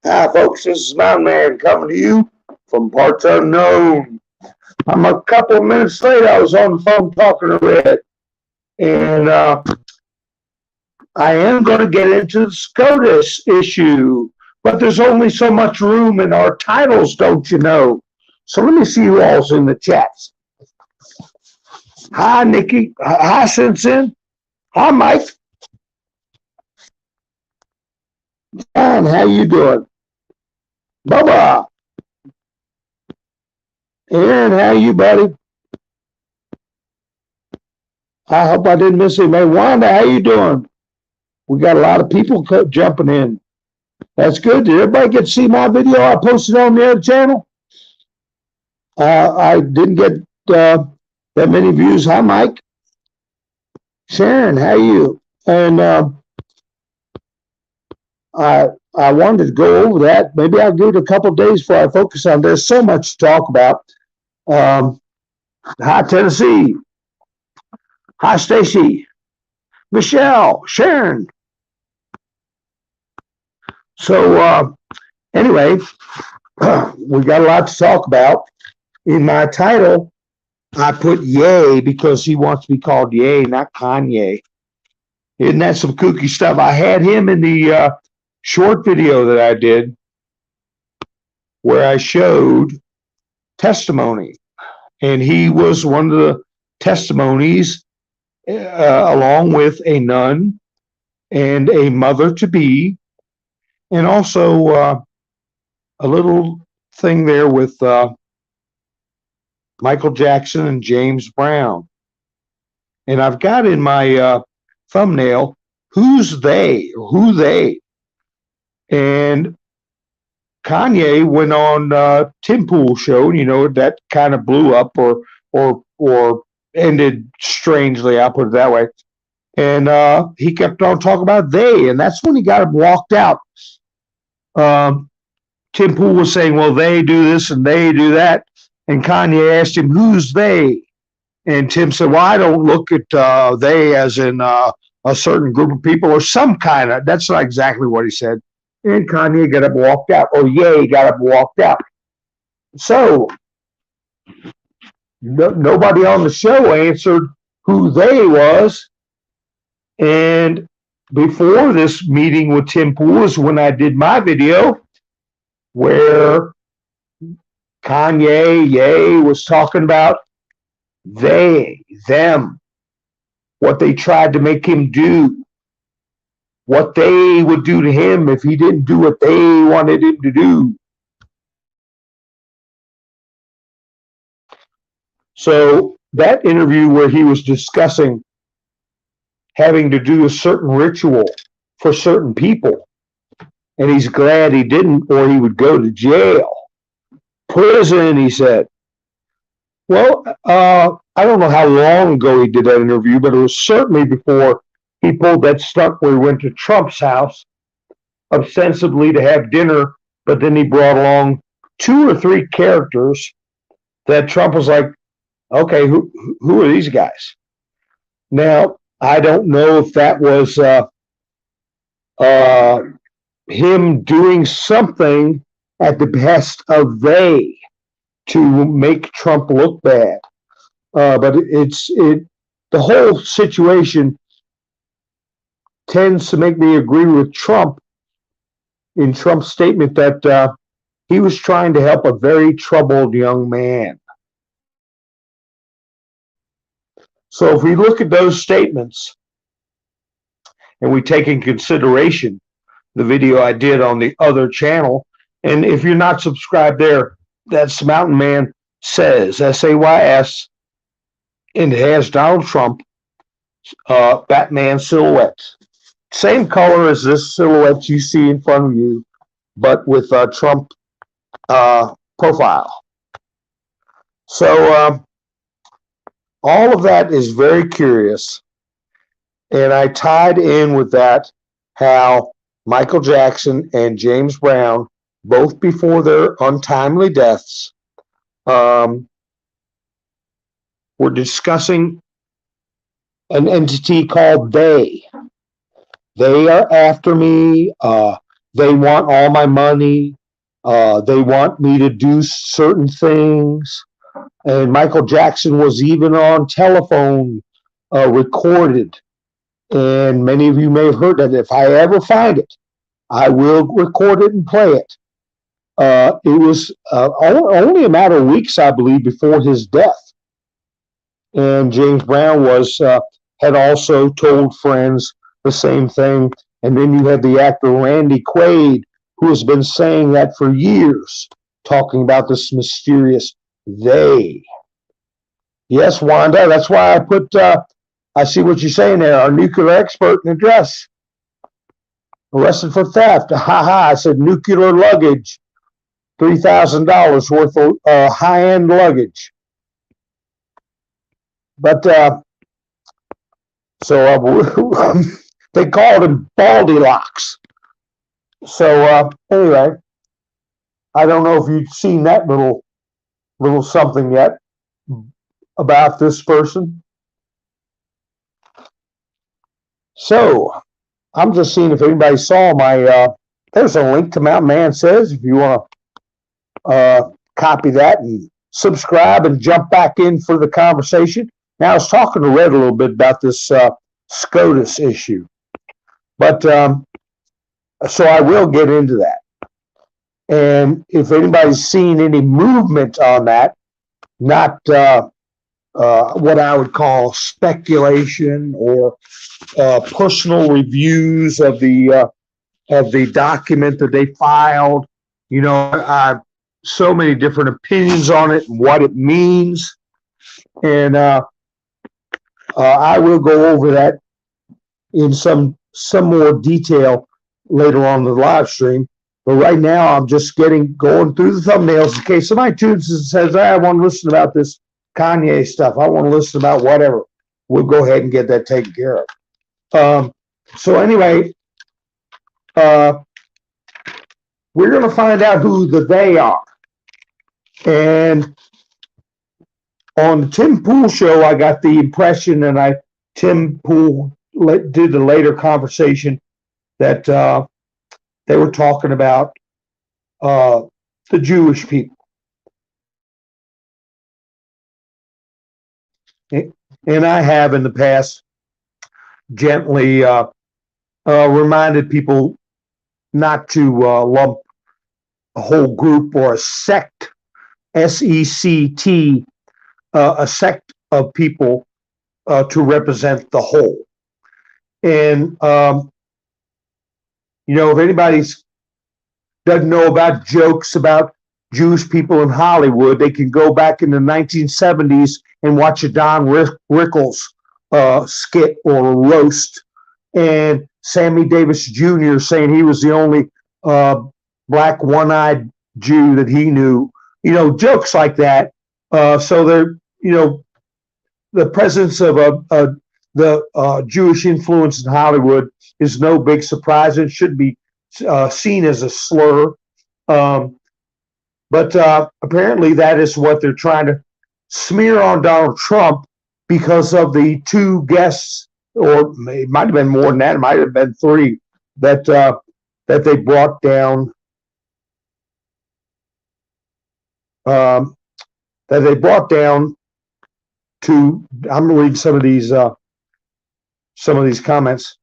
Hi, folks. This is Mountain Man coming to you from parts unknown. I'm a couple of minutes late. I was on the phone talking to Red, and I am going to get into the SCOTUS issue, but there's only so much room in our titles, don't you know? So let me see who all's in the chats. Hi, Nikki. Hi, Sinsin. Hi, Mike. John, how you doing? Bubba. Aaron, how you, buddy? I hope I didn't miss anybody. Wanda, how you doing? We got a lot of people jumping in. That's good. Did everybody get to see my video I posted on the other channel? I didn't get that many views. Hi, Mike. Sharon, how you? And I wanted to go over that. Maybe I'll give it a couple of days before I focus on. There's so much to talk about. Hi, Tennessee. Hi, Stacy. Michelle. Sharon. So anyway, we got a lot to talk about. In my title, I put Ye because he wants to be called Ye, not Kanye. Isn't that some kooky stuff? I had him in the short video that I did where I showed testimony. And he was one of the testimonies along with a nun and a mother-to-be, and also a little thing there with Michael Jackson and James Brown. And I've got in my thumbnail, who's they? Who they? And Kanye went on Tim Pool's show, you know, that kind of blew up or ended strangely, I'll put it that way. And he kept on talking about they, and that's when he got him walked out. Tim Pool was saying, well, they do this and they do that. And Kanye asked him, who's they? And Tim said, well, I don't look at they as in a certain group of people or some kind of, that's not exactly what he said. And Kanye got up and walked out, or Ye got up and walked out. So nobody on the show answered who they was. And before this meeting with Tim Pool is when I did my video where Kanye, Ye was talking about they, them, what they tried to make him do, what they would do to him if he didn't do what they wanted him to do. So that interview where he was discussing having to do a certain ritual for certain people, and he's glad he didn't, or he would go to jail. Prison, he said. Well, I don't know how long ago he did that interview, but it was certainly before he pulled that stunt where he went to Trump's house ostensibly to have dinner, but then he brought along 2 or 3 characters that Trump was like, okay, who are these guys? Now, I don't know if that was him doing something at the behest of they to make Trump look bad. But the whole situation tends to make me agree with Trump in Trump's statement that he was trying to help a very troubled young man. So if we look at those statements and we take in consideration the video I did on the other channel, and if you're not subscribed there, that's Mountain Man Says, SAYS, and it has Donald Trump, Batman silhouette. Same color as this silhouette you see in front of you, but with Trump profile. So all of that is very curious. And I tied in with that how Michael Jackson and James Brown, both before their untimely deaths, were discussing an entity called they. They are after me. they want all my money. They want me to do certain things. And Michael Jackson was even on telephone recorded. And many of you may have heard that. If I ever find it, I will record it and play it. It was only a matter of weeks, I believe, before his death. And James Brown had also told friends the same thing. And then you had the actor Randy Quaid, who has been saying that for years, talking about this mysterious they. Yes, Wanda, that's why I put, I see what you're saying there, our nuclear expert in the dress. Arrested for theft. Ha ha, I said nuclear luggage. $3,000 worth of high-end luggage. But, they called him Baldy Locks. So, anyway, I don't know if you've seen that little something yet about this person. So, I'm just seeing if anybody saw my, there's a link to Mountain Man Says, if you want to copy that and subscribe and jump back in for the conversation. Now, I was talking to Red a little bit about this SCOTUS issue. But, so I will get into that. And if anybody's seen any movement on that, not what I would call speculation or personal reviews of the document that they filed, you know, so many different opinions on it and what it means. And I will go over that in some more detail later on in the live stream. But right now, I'm just going through the thumbnails in case somebody tunes and says, I want to listen about this Kanye stuff. I want to listen about whatever. We'll go ahead and get that taken care of. So anyway, we're going to find out who the they are. And on the Tim Pool show, I got the impression, and Tim Pool did the later conversation that they were talking about the Jewish people. And I have in the past gently reminded people not to lump a whole group or a sect, S-E-C-T, a sect of people to represent the whole. And, you know, if anybody doesn't know about jokes about Jewish people in Hollywood, they can go back in the 1970s and watch a Don Rickles skit or a roast, and Sammy Davis Jr. saying he was the only black one-eyed Jew that he knew. You know, jokes like that. So they're, you know, the presence of the Jewish influence in Hollywood is no big surprise. It should be seen as a slur. But apparently that is what they're trying to smear on Donald Trump because of the two guests, or it might have been more than that, it might have been three, that they brought down. That they brought down to, I'm reading some of these comments,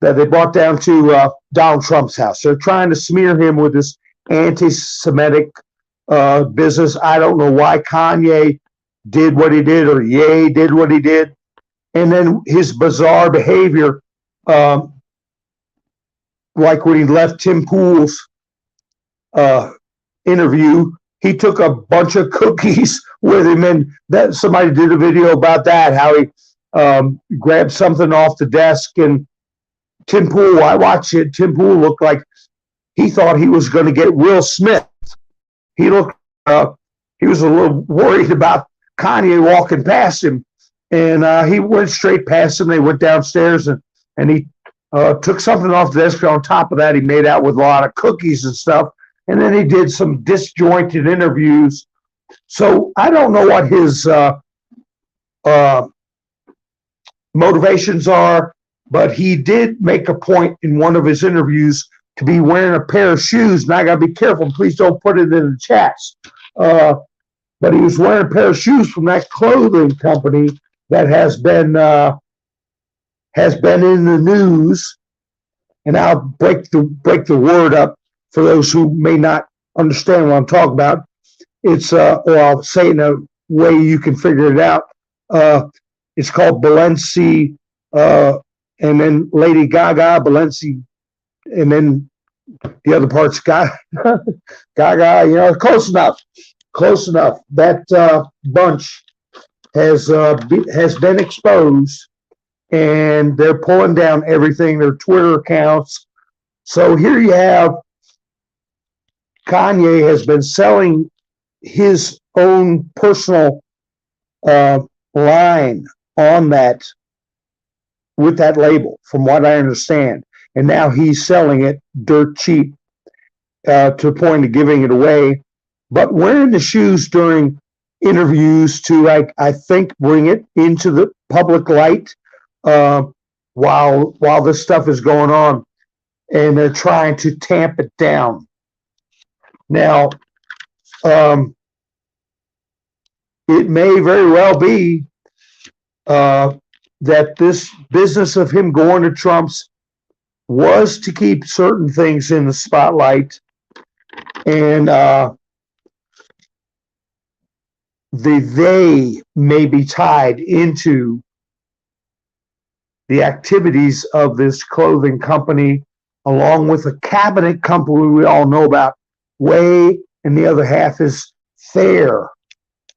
that they brought down to Donald Trump's house. They're trying to smear him with this anti-Semitic business. I don't know why Kanye did what he did, or Ye did what he did. And then his bizarre behavior, like when he left Tim Pool's interview, he took a bunch of cookies with him, and that somebody did a video about that, how he grabbed something off the desk, and Tim Pool, I watched it, Tim Pool looked like he thought he was going to get Will Smith. He looked, he was a little worried about Kanye walking past him, and he went straight past him. They went downstairs, and he took something off the desk. On top of that, he made out with a lot of cookies and stuff. And then he did some disjointed interviews. So I don't know what his motivations are, but he did make a point in one of his interviews to be wearing a pair of shoes, and I got to be careful. Please don't put it in the chats. But he was wearing a pair of shoes from that clothing company that has been in the news. And I'll break the word up for those who may not understand what I'm talking about. It's or I'll say in a way you can figure it out. It's called Balenci, and then Lady Gaga, Balenci, and then the other parts Gaga. Close enough. Close enough. That bunch has been exposed, and they're pulling down everything, their Twitter accounts. So here you have Kanye has been selling his own personal line on that with that label, from what I understand. And now he's selling it dirt cheap to the point of giving it away. But wearing the shoes during interviews to, I think, bring it into the public light while this stuff is going on, and they're trying to tamp it down. Now, it may very well be that this business of him going to Trump's was to keep certain things in the spotlight, and they may be tied into the activities of this clothing company, along with a cabinet company we all know about, Way, and the other half is Fair.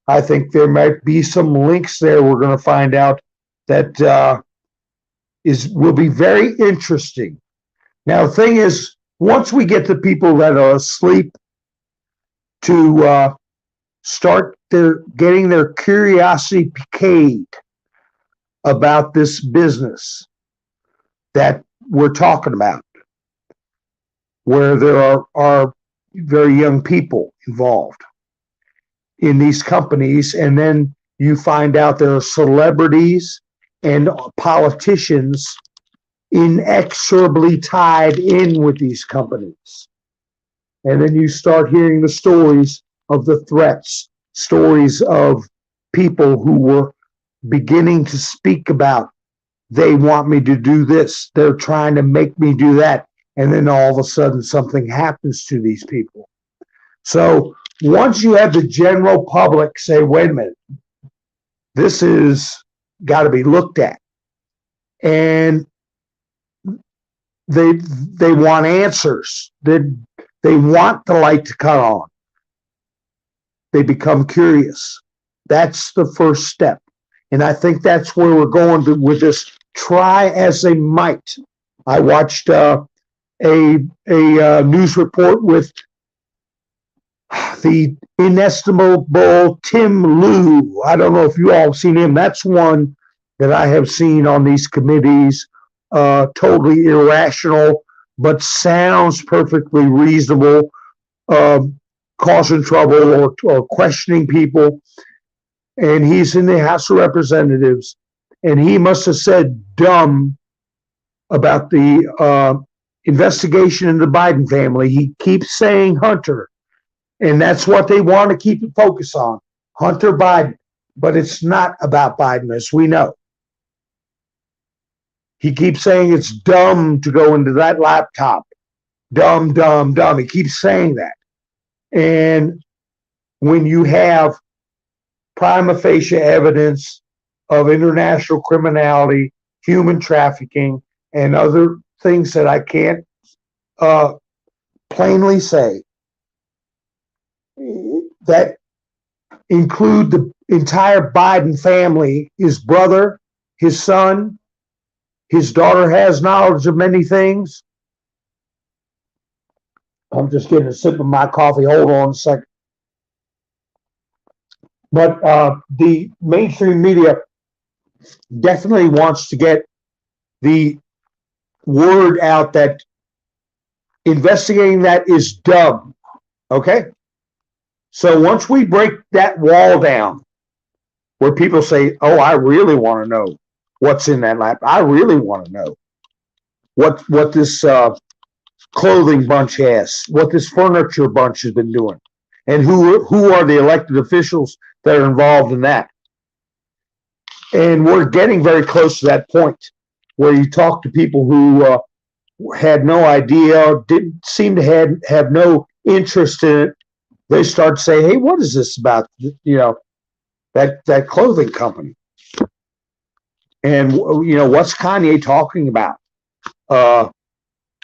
I think there might be some links there we're going to find out that will be very interesting. Now, the thing is, once we get the people that are asleep to start getting their curiosity piqued about this business that we're talking about, where there are very young people involved in these companies, and then you find out there are celebrities and politicians inexorably tied in with these companies. And then you start hearing the stories of the threats, stories of people who were beginning to speak about, they want me to do this, they're trying to make me do that, and then all of a sudden something happens to these people. So once you have the general public say, wait a minute, this is got to be looked at, and they want answers, they want the light to come on, they become curious. That's the first step. And I think that's where we're going with this try as they might. I watched a news report with the inestimable Tim Liu. I don't know if you all have seen him. That's one that I have seen on these committees, totally irrational, but sounds perfectly reasonable, causing trouble or questioning people. And he's in the House of Representatives, and he must have said dumb about the investigation in the Biden family. He keeps saying Hunter, and that's what they want to keep the focus on, Hunter Biden. But it's not about Biden, as we know. He keeps saying it's dumb to go into that laptop. Dumb, dumb, dumb. He keeps saying that. And when you have prima facie evidence of international criminality, human trafficking, and other things that I can't plainly say, that include the entire Biden family, his brother, his son, his daughter has knowledge of many things. I'm just getting a sip of my coffee. Hold on a second. But the mainstream media definitely wants to get the word out that investigating that is dumb. Okay? So once we break that wall down, where people say, oh, I really want to know what's in that lap. I really want to know what this clothing bunch has, what this furniture bunch has been doing, and who are the elected officials that are involved in that. And we're getting very close to that point where you talk to people who had no idea, didn't seem to have no interest in it. They start to say, "Hey, what is this about?" That clothing company, and what's Kanye talking about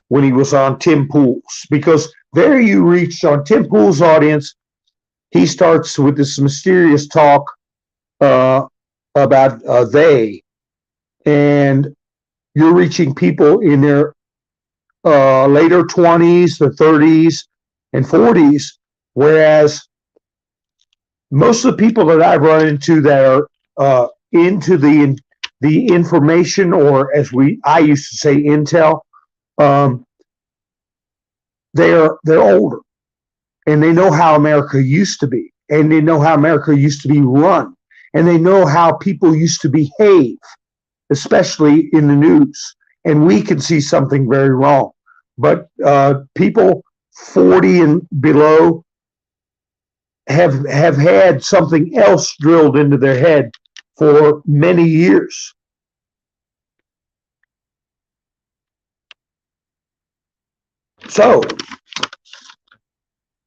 when he was on Tim Pool's? Because there you reached on Tim Pool's audience. He starts with this mysterious talk about they, and you're reaching people in their later 20s, their 30s, and 40s, whereas most of the people that I've run into that are into the information, or as I used to say, intel, they're older, and they know how America used to be, and they know how America used to be run, and they know how people used to behave, especially in the news. And we can see something very wrong. But people 40 and below have had something else drilled into their head for many years. So,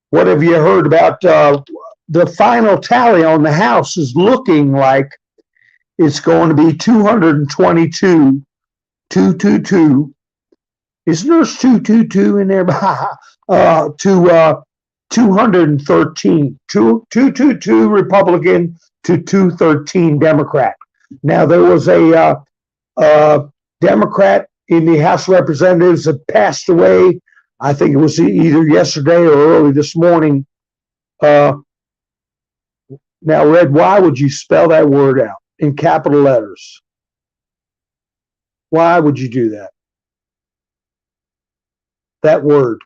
what have you heard about the final tally on the House? Is looking like it's going to be 222, 222. Is there's 222 in there? To 213, 222 Republican to 213 Democrat. Now, there was a Democrat in the House of Representatives that passed away. I think it was either yesterday or early this morning. Now, Red, why would you spell that word out in capital letters? Why would you do that? That word.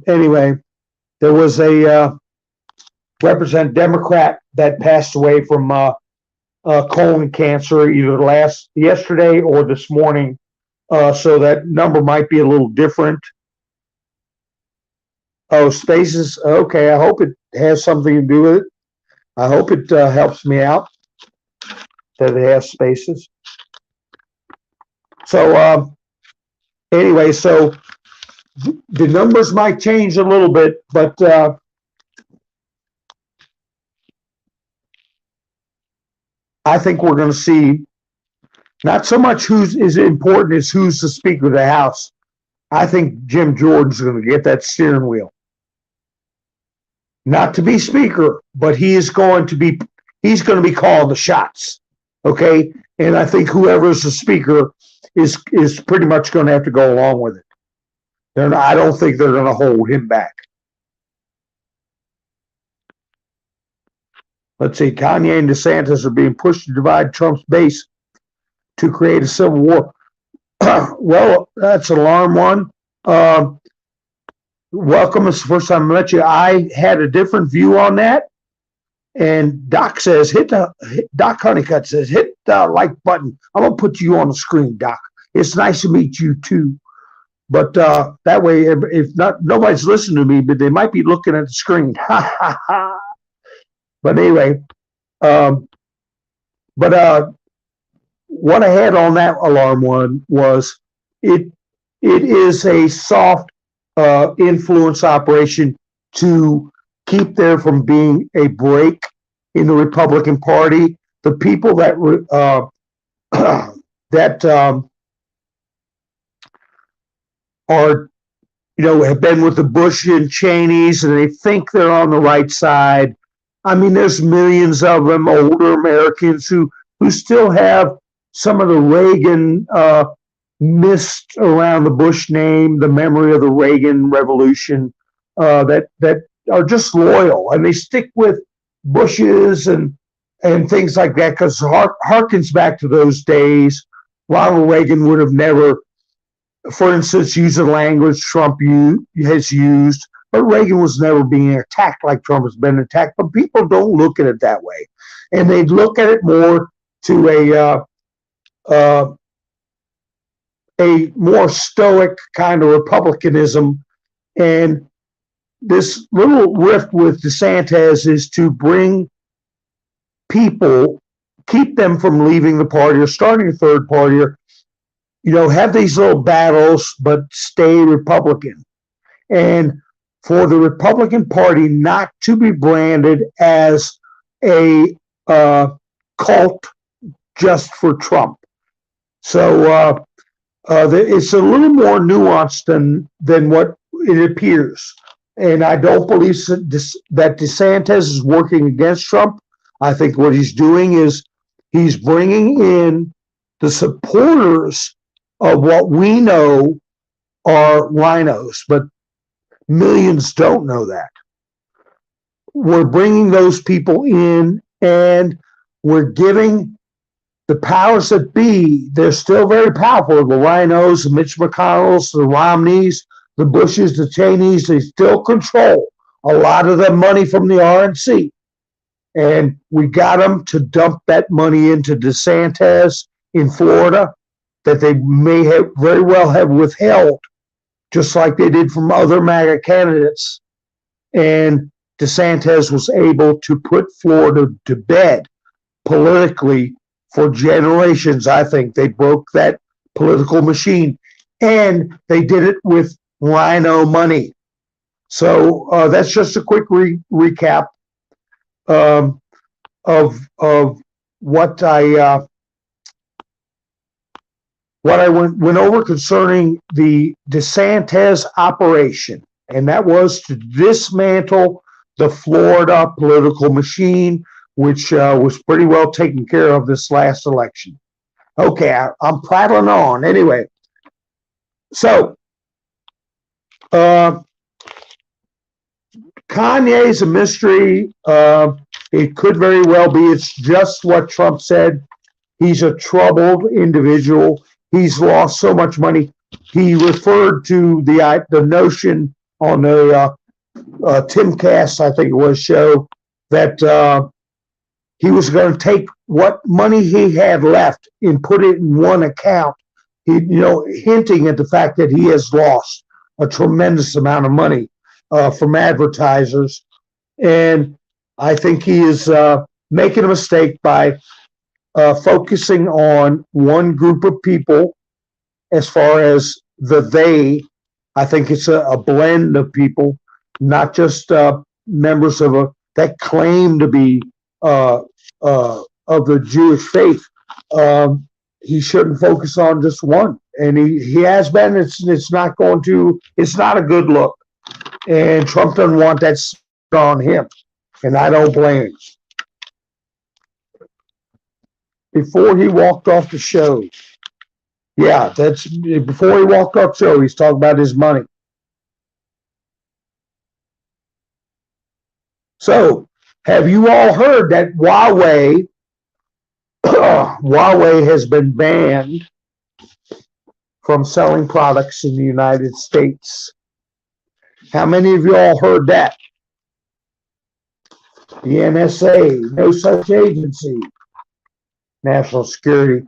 Anyway, there was a Representative Democrat that passed away from colon cancer either yesterday or this morning. So that number might be a little different. Oh, spaces. Okay, I hope it has something to do with it. I hope it helps me out that it has spaces. So anyway, so the numbers might change a little bit, but I think we're going to see not so much who's is important as who's the Speaker of the House. I think Jim Jordan's going to get that steering wheel. Not to be Speaker, but he's going to be calling the shots. Okay, and I think whoever's the Speaker is pretty much going to have to go along with it. I don't think they're going to hold him back. Let's see, Kanye and DeSantis are being pushed to divide Trump's base to create a civil war. Well, that's an alarm one. Welcome. It's the first time I met you. I had a different view on that. And Doc says, Doc Honeycutt says, hit the like button. I'm going to put you on the screen, Doc. It's nice to meet you too. But that way, if not, nobody's listening to me, but they might be looking at the screen. But anyway, what I had on that alarm one was it is a soft influence operation to keep there from being a break in the Republican Party. The people that are, have been with the Bush and Cheneys, and they think they're on the right side. I mean, there's millions of them, older Americans who still have some of the Reagan mist around the Bush name, the memory of the Reagan Revolution, that are just loyal, and they stick with Bushes and things like that because harkens back to those days. Ronald Reagan would have never, for instance, used the language Trump has used, but Reagan was never being attacked like Trump has been attacked. But people don't look at it that way, and they look at it more to a a more stoic kind of republicanism. And this little rift with DeSantis is to bring people, keep them from leaving the party or starting a third party, or have these little battles, but stay Republican. And for the Republican Party not to be branded as a cult just for Trump. So it's a little more nuanced than what it appears. And I don't believe that DeSantis is working against Trump. I think what he's doing is he's bringing in the supporters of what we know are rhinos, but millions don't know that. We're bringing those people in, and we're giving the powers that be, they're still very powerful, the rhinos, the Mitch McConnells, the Romneys, the Bushes, the Cheneys, they still control a lot of the money from the RNC. And we got them to dump that money into DeSantis in Florida that they may have very well have withheld, just like they did from other MAGA candidates. And DeSantis was able to put Florida to bed politically for generations. I think they broke that political machine, and they did it with rhino money. So that's just a quick recap of what I went over concerning the DeSantis operation, and that was to dismantle the Florida political machine, which was pretty well taken care of this last election. Okay, I'm prattling on. Anyway, so Kanye's a mystery. It could very well be it's just what Trump said. He's a troubled individual. He's lost so much money. He referred to the notion on the Timcast, I think it was, show that he was going to take what money he had left and put it in one account. Hinting at the fact that he has lost a tremendous amount of money from advertisers. And I think he is making a mistake by focusing on one group of people as far as they. I think it's a blend of people, not just members of that claim to be of the Jewish faith. He shouldn't focus on just one, and he has been. It's not a good look, and Trump doesn't want that on him, and I don't blame him. Before he walked off the show, before he walked off the show, he's talking about his money. So, have you all heard that Huawei has been banned from selling products in the United States? How many of you all heard that? The NSA, no such agency, national security.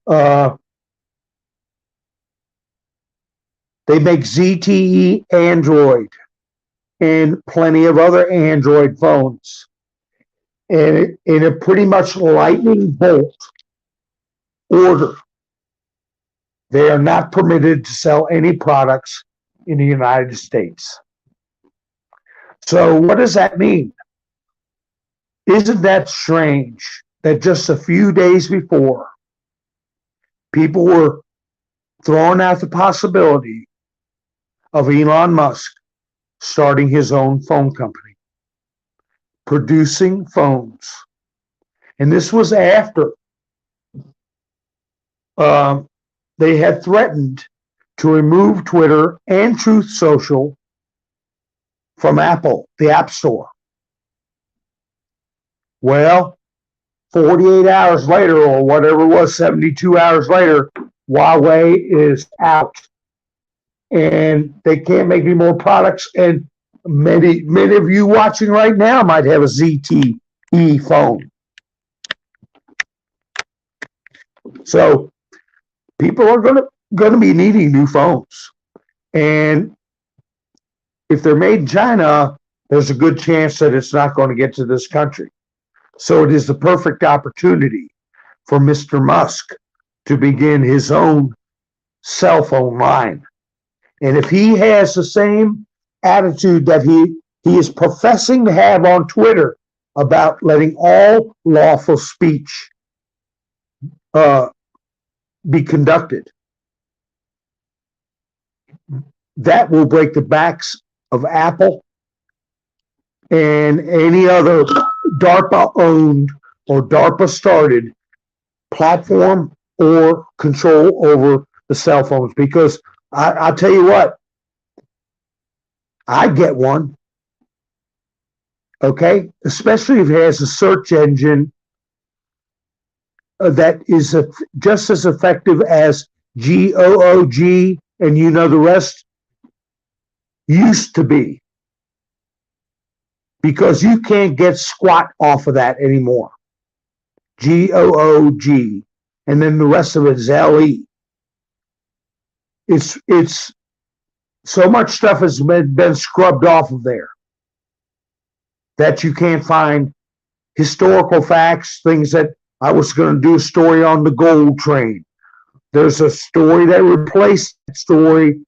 They make ZTE Android and plenty of other Android phones. And in a pretty much lightning bolt order, they are not permitted to sell any products in the United States. So what does that mean? Isn't that strange that just a few days before, people were throwing out the possibility of Elon Musk starting his own phone company, producing phones. And this was after they had threatened to remove Twitter and Truth Social from Apple, the App Store. Well, 48 hours later, or whatever it was, 72 hours later, Huawei is out. And they can't make any more products. And many of you watching right now might have a ZTE phone. So people are going to, going to be needing new phones. And if they're made in China, there's a good chance that it's not going to get to this country. So it is the perfect opportunity for Mr. Musk to begin his own cell phone line. And if he has the same attitude that he is professing to have on Twitter about letting all lawful speech be conducted, that will break the backs of Apple and any other DARPA-owned or DARPA-started platform or control over the cell phones. Because I'll tell you what, I get one, okay? Especially if it has a search engine that is just as effective as GOOG and you know the rest used to be. Because you can't get squat off of that anymore. GOOG, and then the rest of it is LE. It's so much stuff has been scrubbed off of there that you can't find historical facts, things that I was going to do a story on the gold train. There's a story that replaced that story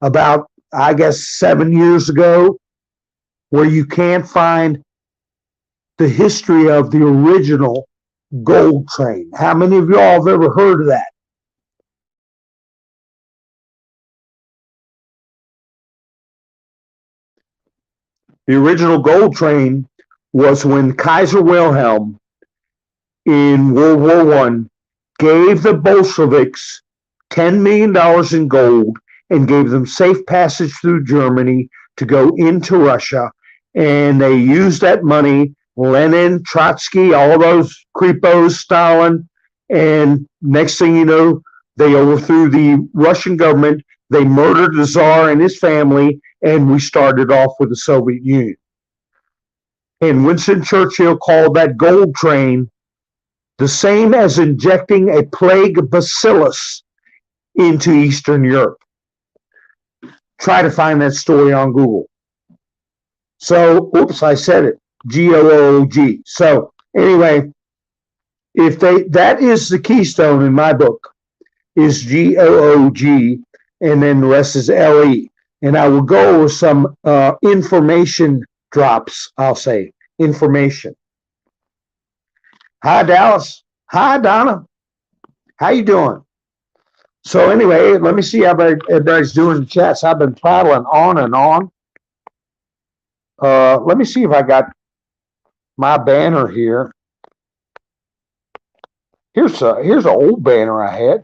about, I guess, 7 years ago, where you can't find the history of the original gold train. How many of y'all have ever heard of that? The original gold train was when Kaiser Wilhelm in World War I gave the Bolsheviks $10 million in gold and gave them safe passage through Germany to go into Russia. And they used that money, Lenin, Trotsky, all those creepos, Stalin, and next thing you know, they overthrew the Russian government. They murdered the Tsar and his family, and we started off with the Soviet Union. And Winston Churchill called that gold train the same as injecting a plague bacillus into Eastern Europe. Try to find that story on Google. So, oops, I said it, GOOG. So, anyway, if that is the keystone in my book, is GOOG, and then the rest is LE. And I will go with some information drops, I'll say, information. Hi, Dallas. Hi, Donna. How you doing? So anyway, let me see how everybody's doing in the chats. I've been prattling on and on. Let me see if I got my banner here. Here's an old banner I had.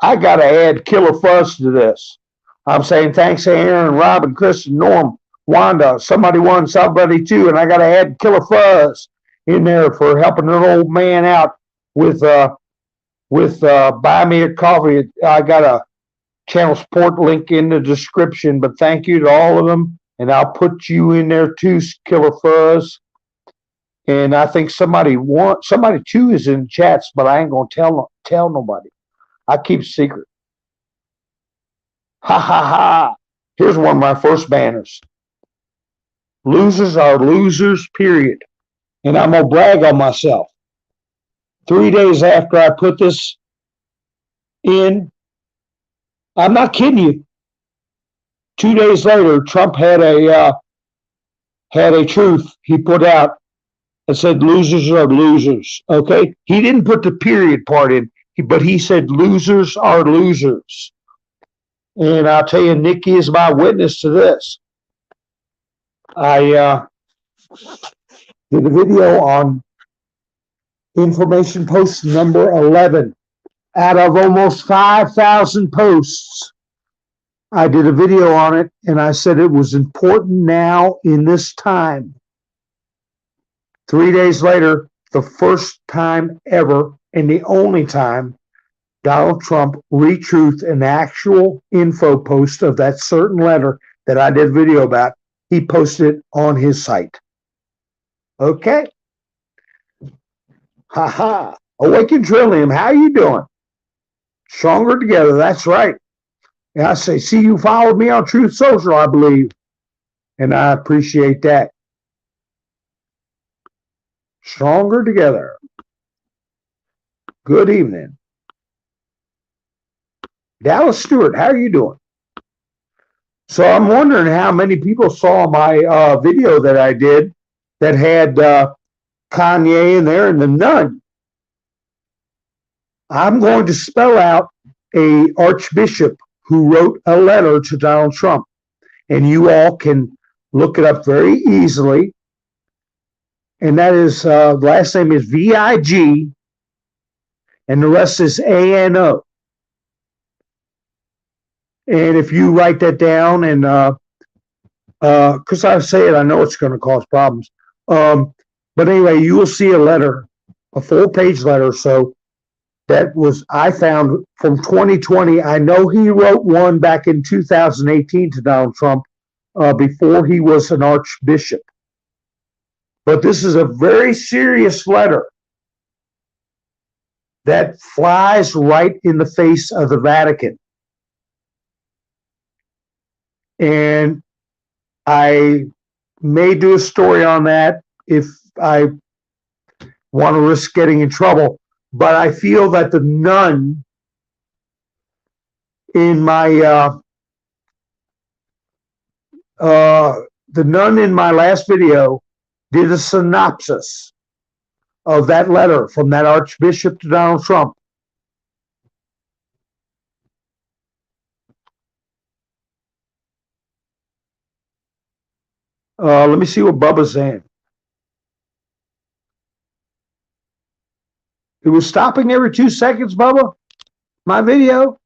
I got to add Killer Fuzz to this. I'm saying thanks to Aaron, Robin, Chris, Norm, Wanda, somebody won, somebody two, and I got to add Killer Fuzz in there for helping an old man out with buy me a coffee. I got a channel support link in the description, but thank you to all of them, and I'll put you in there too, Killer Fuzz. And I think somebody too is in chats, but I ain't gonna tell nobody. I keep secret. Ha ha ha! Here's one of my first banners. Losers are losers, period. And I'm gonna brag on myself. 3 days after I put this in, I'm not kidding you. 2 days later, Trump had a truth he put out that said losers are losers. Okay, he didn't put the period part in, but he said losers are losers. And I'll tell you, Nikki is my witness to this. I did a video on information post number 11. Out of almost 5,000 posts, I did a video on it, and I said it was important now in this time. 3 days later, the first time ever and the only time Donald Trump retruthed an actual info post of that certain letter that I did a video about. He posted it on his site. Okay. Ha ha. Awaken Trillium, how you doing? Stronger together, that's right. And I say, see, you followed me on Truth Social, I believe, and I appreciate that. Stronger together. Good evening. Dallas Stewart, how are you doing? So I'm wondering how many people saw my video that I did that had Kanye in there and the nun. I'm going to spell out a archbishop who wrote a letter to Donald Trump, and you all can look it up very easily. And that is last name is VIG, and the rest is ANO. And if you write that down, and because I say it, I know it's going to cause problems. But anyway, you will see a letter, a 4-page letter. So that was, I found from 2020. I know he wrote one back in 2018 to Donald Trump before he was an archbishop. But this is a very serious letter that flies right in the face of the Vatican. And I may do a story on that if I want to risk getting in trouble. But I feel that the nun in my last video did a synopsis of that letter from that archbishop to Donald Trump. Let me see what Bubba's saying. It was stopping every 2 seconds, Bubba, my video.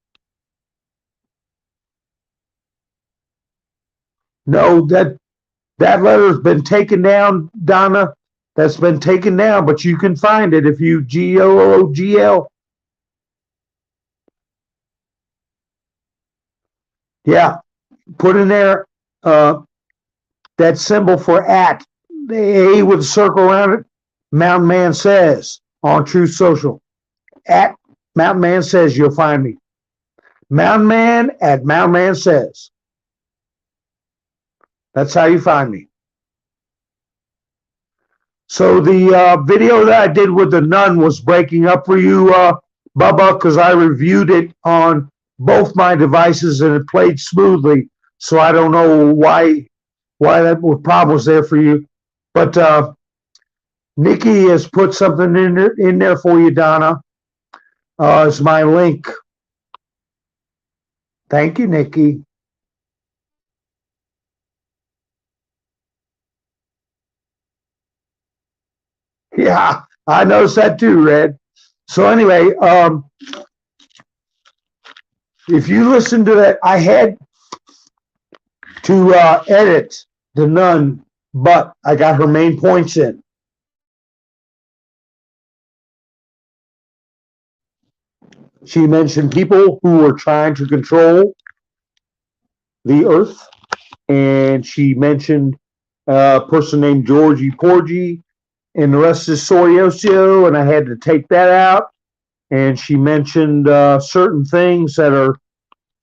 No, that letter has been taken down, Donna. That's been taken down, but you can find it if you GOOGL. Yeah, put in there that symbol for @ the A with a circle around it. Mountain Man Says on Truth Social. @ Mountain Man Says, you'll find me. Mountain Man @ Mountain Man Says. That's how you find me. So the video that I did with the nun was breaking up for you, Bubba, because I reviewed it on both my devices and it played smoothly. So I don't know why that problem was there for you. But Nikki has put something in there for you, Donna. It's my link. Thank you, Nikki. Yeah, I noticed that too, Red. So anyway, if you listen to that, I had to edit the nun, but I got her main points in. She mentioned people who were trying to control the earth, and she mentioned a person named Georgie Porgy, and the rest is Sorioso, and I had to take that out. And she mentioned certain things that are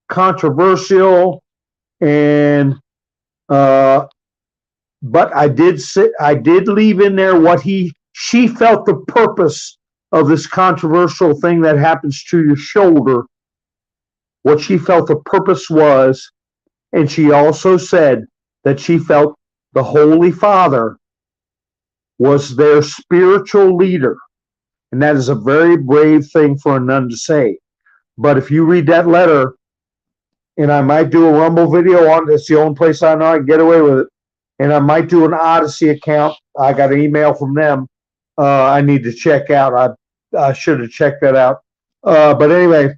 controversial, and but I did leave in there what she felt the purpose of this controversial thing that happens to your shoulder, what she felt the purpose was, and she also said that she felt the Holy Father was their spiritual leader. And that is a very brave thing for a nun to say. But if you read that letter, and I might do a Rumble video on it, it's the only place I know I can get away with it, and I might do an Odyssey account. I got an email from them. I need to check out. I should have checked that out. But anyway,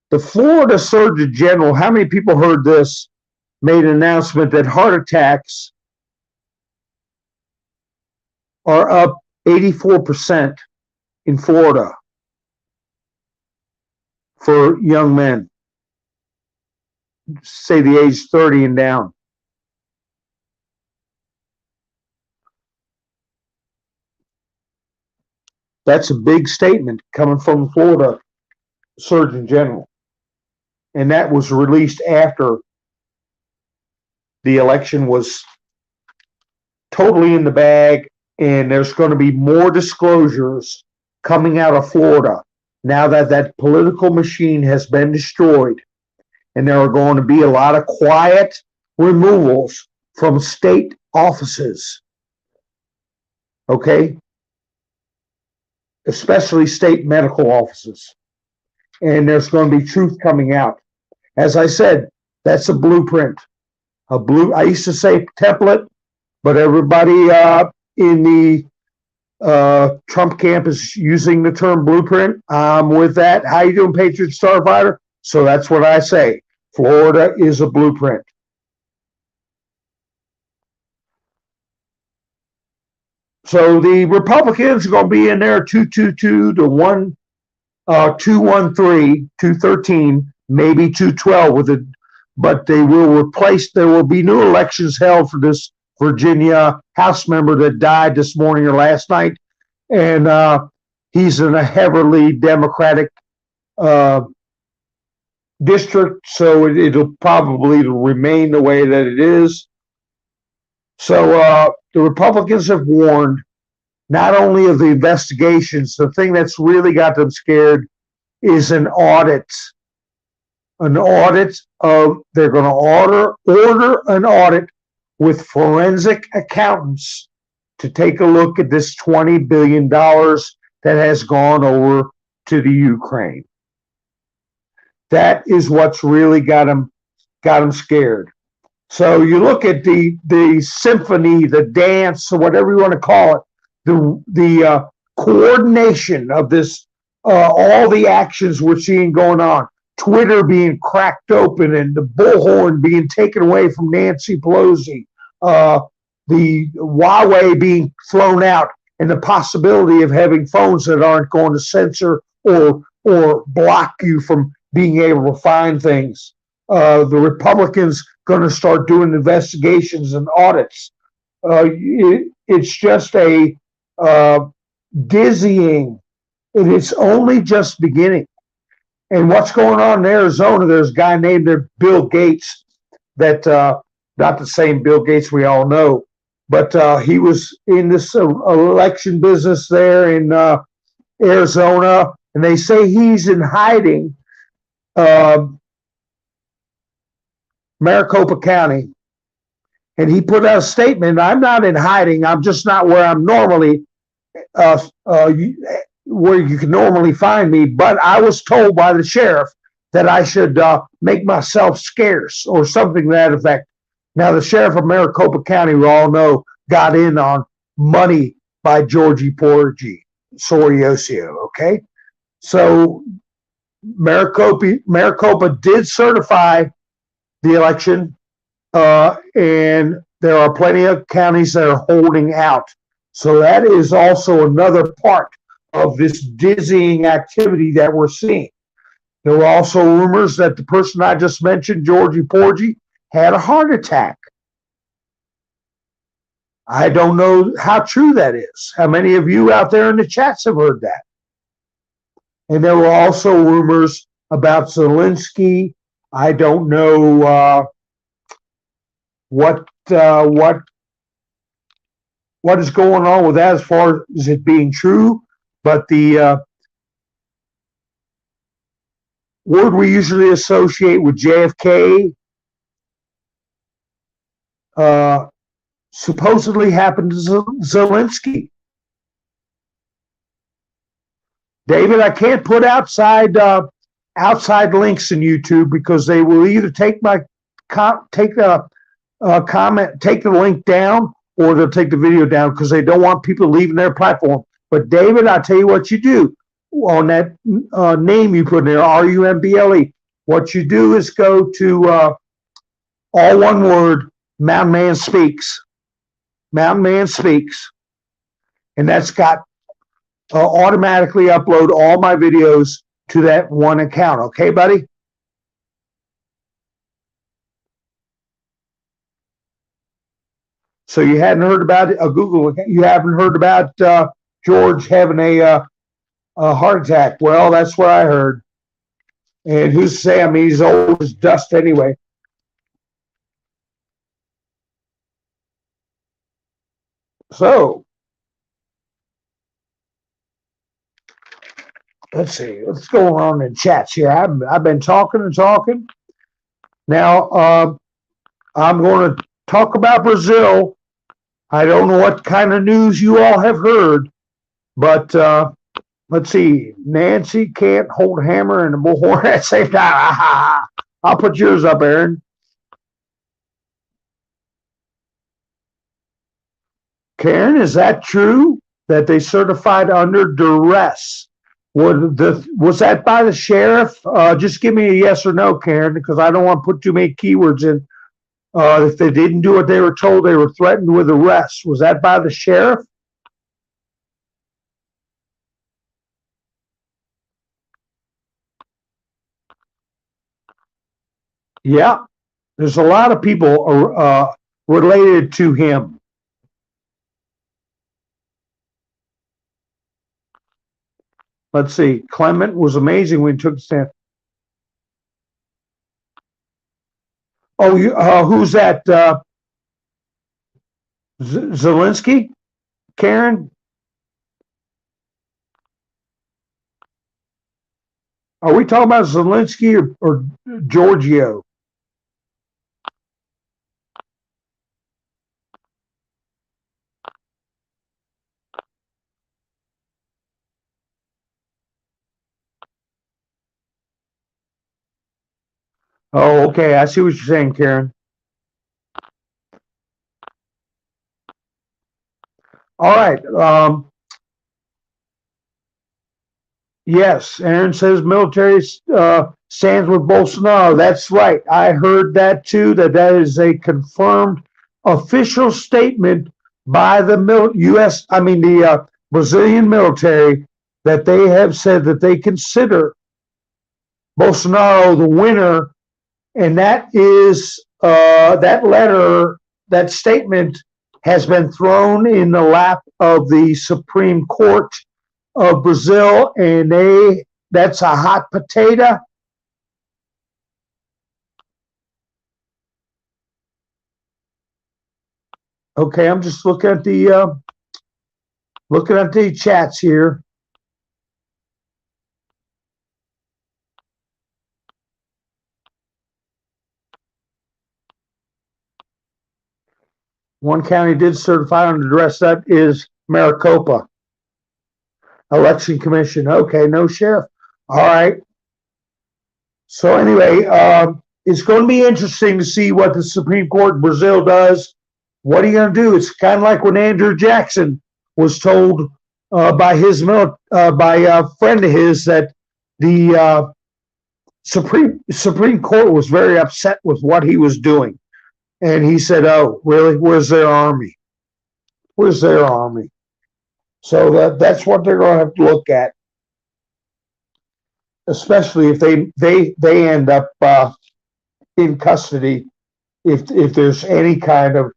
the Florida Surgeon General, how many people heard this, made an announcement that heart attacks are up 84% in Florida for young men, say the age 30 and down. That's a big statement coming from Florida Surgeon General. And that was released after the election was totally in the bag, and there's going to be more disclosures coming out of Florida now that that political machine has been destroyed. And there are going to be a lot of quiet removals from state offices. Okay? Especially state medical offices. And there's going to be truth coming out. As I said, that's a blueprint. I used to say template, but everybody in the Trump camp is using the term blueprint. I'm with that. How you doing, Patriot Starfighter? So that's what I say. Florida is a blueprint. So the Republicans are going to be in there 222 to 213, 213, maybe 212 with it, but they will replace. There will be new elections held for this Virginia House member that died this morning or last night, and he's in a heavily Democratic district, so it'll probably remain the way that it is. So the Republicans have warned not only of the investigations, the thing that's really got them scared is an audit. An audit of, they're going to order an audit with forensic accountants to take a look at this $20 billion that has gone over to the Ukraine. That is what's really got them scared. So you look at the symphony, the dance, or whatever you want to call it, the coordination of this, all the actions we're seeing going on. Twitter being cracked open and the bullhorn being taken away from Nancy Pelosi, the Huawei being thrown out, and the possibility of having phones that aren't going to censor or block you from being able to find things. The Republicans going to start doing investigations and audits. It's just a dizzying, and it's only just beginning. And what's going on in Arizona, there's a guy named Bill Gates that, not the same Bill Gates we all know, but he was in this election business there in Arizona, and they say he's in hiding, Maricopa County. And he put out a statement, I'm not in hiding, I'm just not where I'm normally, where you can normally find me, but I was told by the sheriff that I should make myself scarce or something to that effect. Now, the sheriff of Maricopa County, we all know, got in on money by Georgie Porgy Soriosio, okay? So Maricopa did certify the election, and there are plenty of counties that are holding out. So that is also another part of this dizzying activity that we're seeing. There were also rumors that the person I just mentioned, Georgie Porgy, had a heart attack. I don't know how true that is. How many of you out there in the chats have heard that? And there were also rumors about Zelensky. I don't know what is going on with that as far as it being true, but the word we usually associate with JFK supposedly happened to Zelensky. David, I can't put outside links in YouTube because they will either take the link down, or they'll take the video down because they don't want people leaving their platform. But David, I tell you what you do on that name you put in there, RUMBLE. What you do is go to all one word, Mountain Man Speaks. Mountain Man Speaks, and that's got automatically upload all my videos to that one account. Okay, buddy? So you hadn't heard about a Google account. You haven't heard about George having a A heart attack. Well, that's what I heard. And who's Sam? He's old as dust anyway. So let's see. Let's go on in chats here. I've been talking and talking. Now I'm going to talk about Brazil. I don't know what kind of news you all have heard, but let's see. Nancy can't hold a hammer and a bullhorn at the same time. I'll put yours up, Aaron. Karen, is that true that they certified under duress? Was that by the sheriff? Just give me a yes or no, Karen, because I don't want to put too many keywords in. If they didn't do what they were told, they were threatened with arrest. Was that by the sheriff? Yeah, there's a lot of people related to him. Let's see. Clement was amazing when he took the stand. Oh, who's that? Zelensky? Karen? Are we talking about Zelensky or Giorgio? Oh, okay. I see what you're saying, Karen. All right. Yes, Aaron says military stands with Bolsonaro. That's right. I heard that too. That is a confirmed official statement by the U.S. I mean the Brazilian military that they have said that they consider Bolsonaro the winner, and that is that letter, that statement has been thrown in the lap of the Supreme Court of Brazil, and that's a hot potato. Okay, I'm just looking at the chats here. One county did certify under duress. That is Maricopa Election Commission. Okay, no sheriff. All right. So anyway, it's going to be interesting to see what the Supreme Court in Brazil does. What are you going to do? It's kind of like when Andrew Jackson was told by by a friend of his that the Supreme Court was very upset with what he was doing, and he said, "Oh, really? Where's their army? Where's their army?" So that's what they're going to have to look at, especially if they end up in custody. If there's any kind of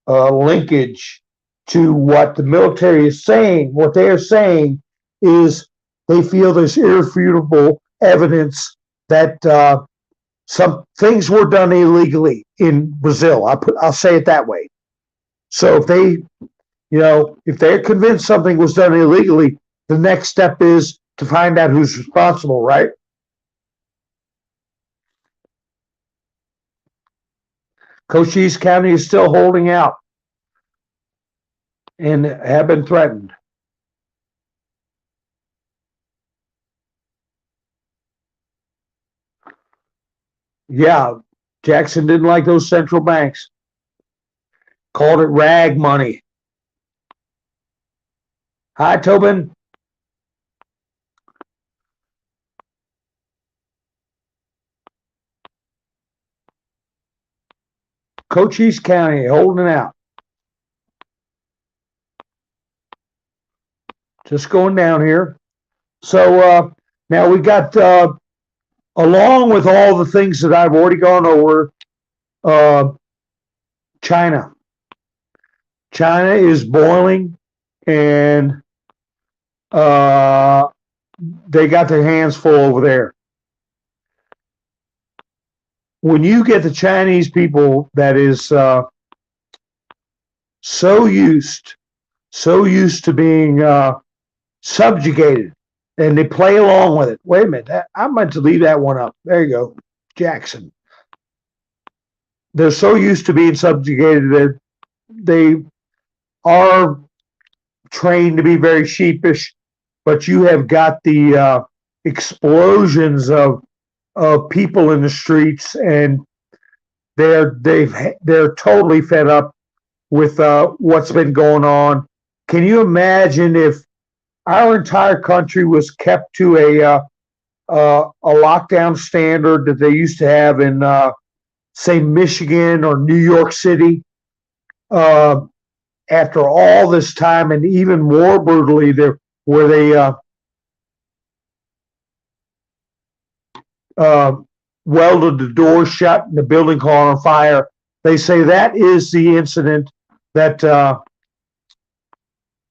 linkage to what the military is saying, what they are saying is they feel there's irrefutable evidence that some things were done illegally in Brazil. I'll say it that way. So if they're convinced something was done illegally, the next step is to find out who's responsible, right? Cochise County is still holding out and have been threatened. Yeah, Jackson didn't like those central banks. Called it rag money. Hi, Tobin. Cochise County holding out. Just going down here. So now we got, along with all the things that I've already gone over, China. China is boiling, and they got their hands full over there. When you get the Chinese people that is so used to being subjugated, and they play along with it. Wait a minute, I meant to leave that one up. There you go, Jackson. They're so used to being subjugated that they are trained to be very sheepish, but you have got the explosions of people in the streets, and they're totally fed up with what's been going on. Can you imagine if our entire country was kept to a lockdown standard that they used to have in say Michigan or New York City? After all this time, and even more brutally, where they welded the door shut and the building caught on fire. They say that is the incident that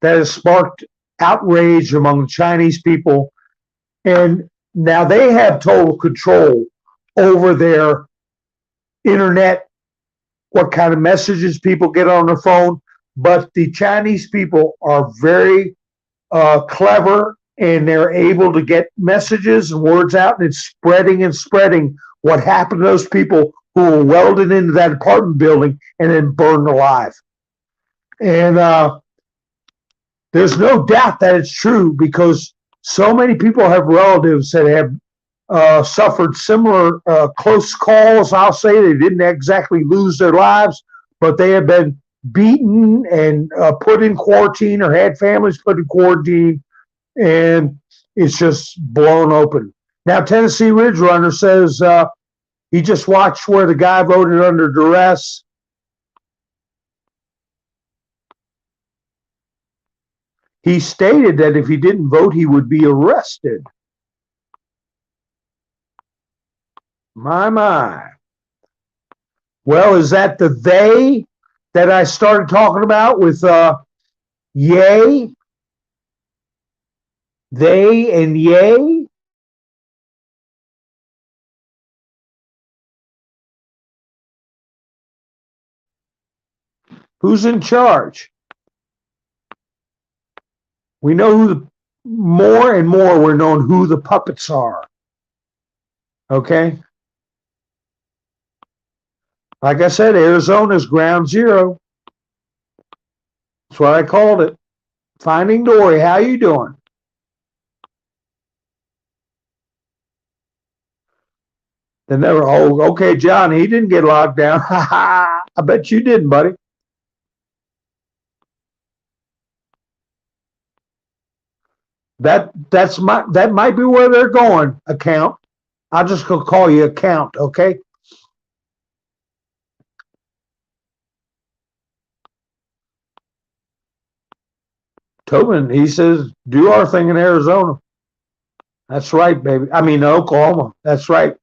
has sparked outrage among the Chinese people, and now they have total control over their internet, what kind of messages people get on their phone. But the Chinese people are very clever, and they're able to get messages and words out, and it's spreading and spreading what happened to those people who were welded into that apartment building and then burned alive. And there's no doubt that it's true, because so many people have relatives that have suffered similar close calls. I'll say they didn't exactly lose their lives, but they have been beaten and put in quarantine, or had families put in quarantine, and it's just blown open. Now, Tennessee Ridge Runner says he just watched where the guy voted under duress. He stated that if he didn't vote, he would be arrested. My. Well, is that the they that I started talking about with yay? They and yay? Who's in charge? We know who more and more we're knowing who the puppets are. Okay? Like I said, Arizona's ground zero. That's what I called it. Finding Dory, how you doing? Then they were, oh, okay, John, he didn't get locked down. I bet you didn't, buddy. That might be where they're going, account. I'll just go call you account, okay? Tobin, he says, do our thing in Arizona. That's right, baby. I mean, Oklahoma. That's right.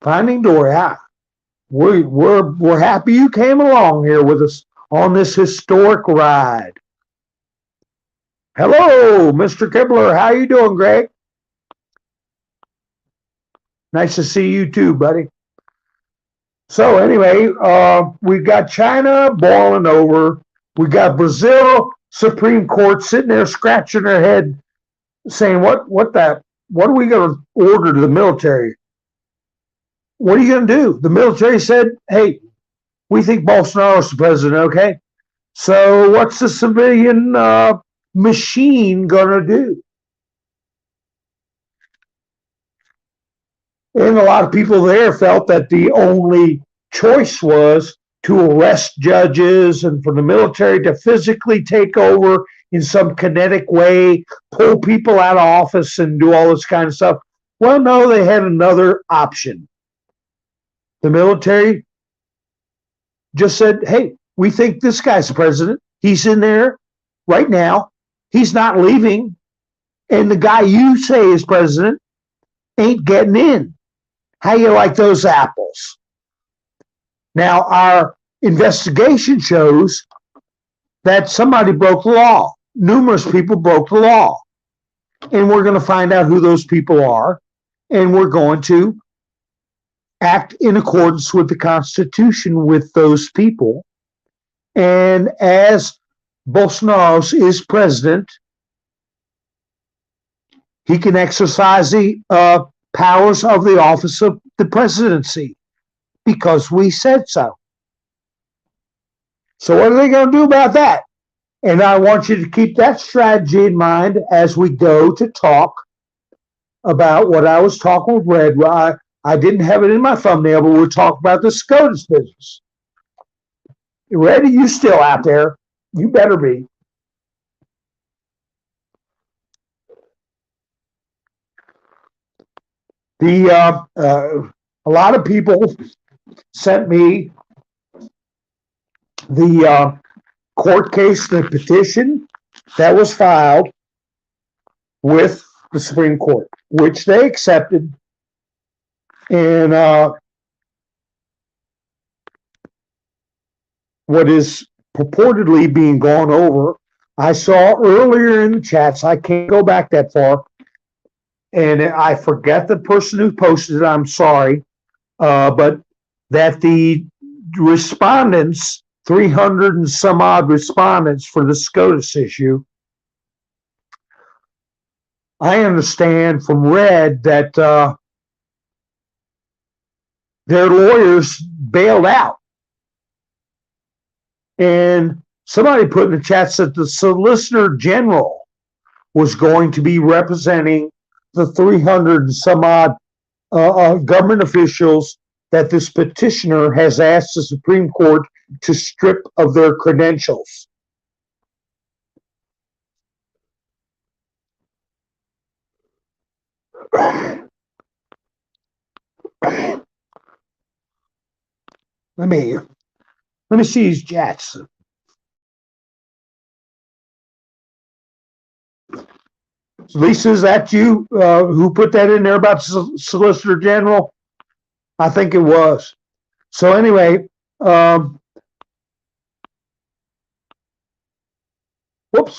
Finding Dory. We're happy you came along here with us on this historic ride. Hello, Mr. Kibler. How you doing, Greg? Nice to see you too, buddy. So anyway, we've got China boiling over. We got Brazil Supreme Court sitting there scratching their head, saying, what are we going to order to the military? What are you going to do? The military said, hey, we think Bolsonaro's the president, okay? So what's the civilian machine going to do? And a lot of people there felt that the only choice was to arrest judges and for the military to physically take over in some kinetic way, pull people out of office and do all this kind of stuff. Well, no, they had another option. The military just said, hey, we think this guy's the president. He's in there right now. He's not leaving. And the guy you say is president, ain't getting in. How you like those apples? Now, our investigation shows that somebody broke the law. Numerous people broke the law. And we're going to find out who those people are. And we're going to act in accordance with the Constitution with those people. And as Bolsonaro is president, he can exercise the powers of the office of the presidency because we said so. So what are they going to do about that? And I want you to keep that strategy in mind as we go to talk about what I was talking with Red. I didn't have it in my thumbnail, but we're talking about the SCOTUS business. Red, are you still out there? You better be. A lot of people sent me the court case, the petition that was filed with the Supreme Court, which they accepted. And what is purportedly being gone over, I saw earlier in the chats, I can't go back that far, and I forget the person who posted it, I'm sorry, but that the respondents, 300 and some odd respondents for the SCOTUS issue, I understand from Red that their lawyers bailed out. And somebody put in the chat that the Solicitor General was going to be representing the 300 and some odd government officials that this petitioner has asked the Supreme Court to strip of their credentials. Let me see these chats. Lisa, is that you who put that in there about Solicitor General? I think it was. So anyway, whoops,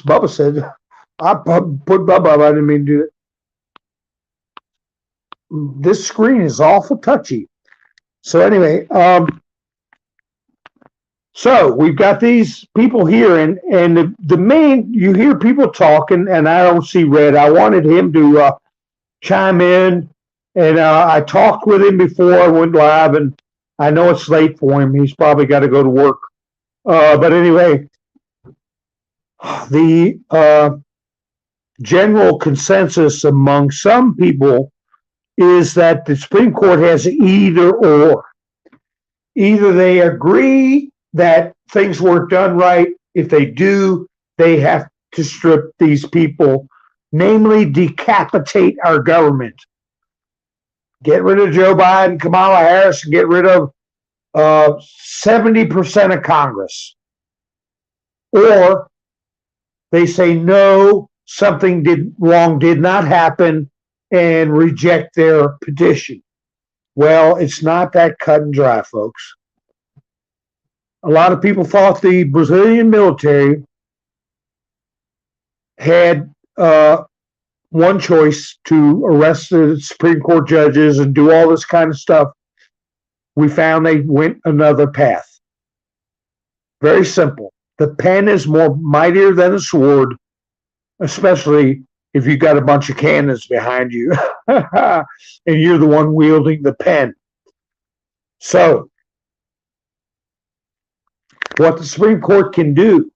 Bubba said, I put Bubba up. I didn't mean to do it. This screen is awful touchy. So anyway, so we've got these people here, and the main, you hear people talking, and I don't see Red. I wanted him to chime in, and I talked with him before I went live, and I know it's late for him. He's probably got to go to work. But anyway, the general consensus among some people is that the Supreme Court has either or. Either they agree that things weren't done right. If they do, they have to strip these people, namely decapitate our government. Get rid of Joe Biden, Kamala Harris, and get rid of 70% of Congress. Or they say, no, something wrong did not happen, and reject their petition. Well, it's not that cut and dry, folks. A lot of people thought the Brazilian military had one choice to arrest the Supreme Court judges and do all this kind of stuff. We found they went another path. Very simple. The pen is more mightier than a sword, especially if you got a bunch of cannons behind you and you're the one wielding the pen. So, what the Supreme Court can do,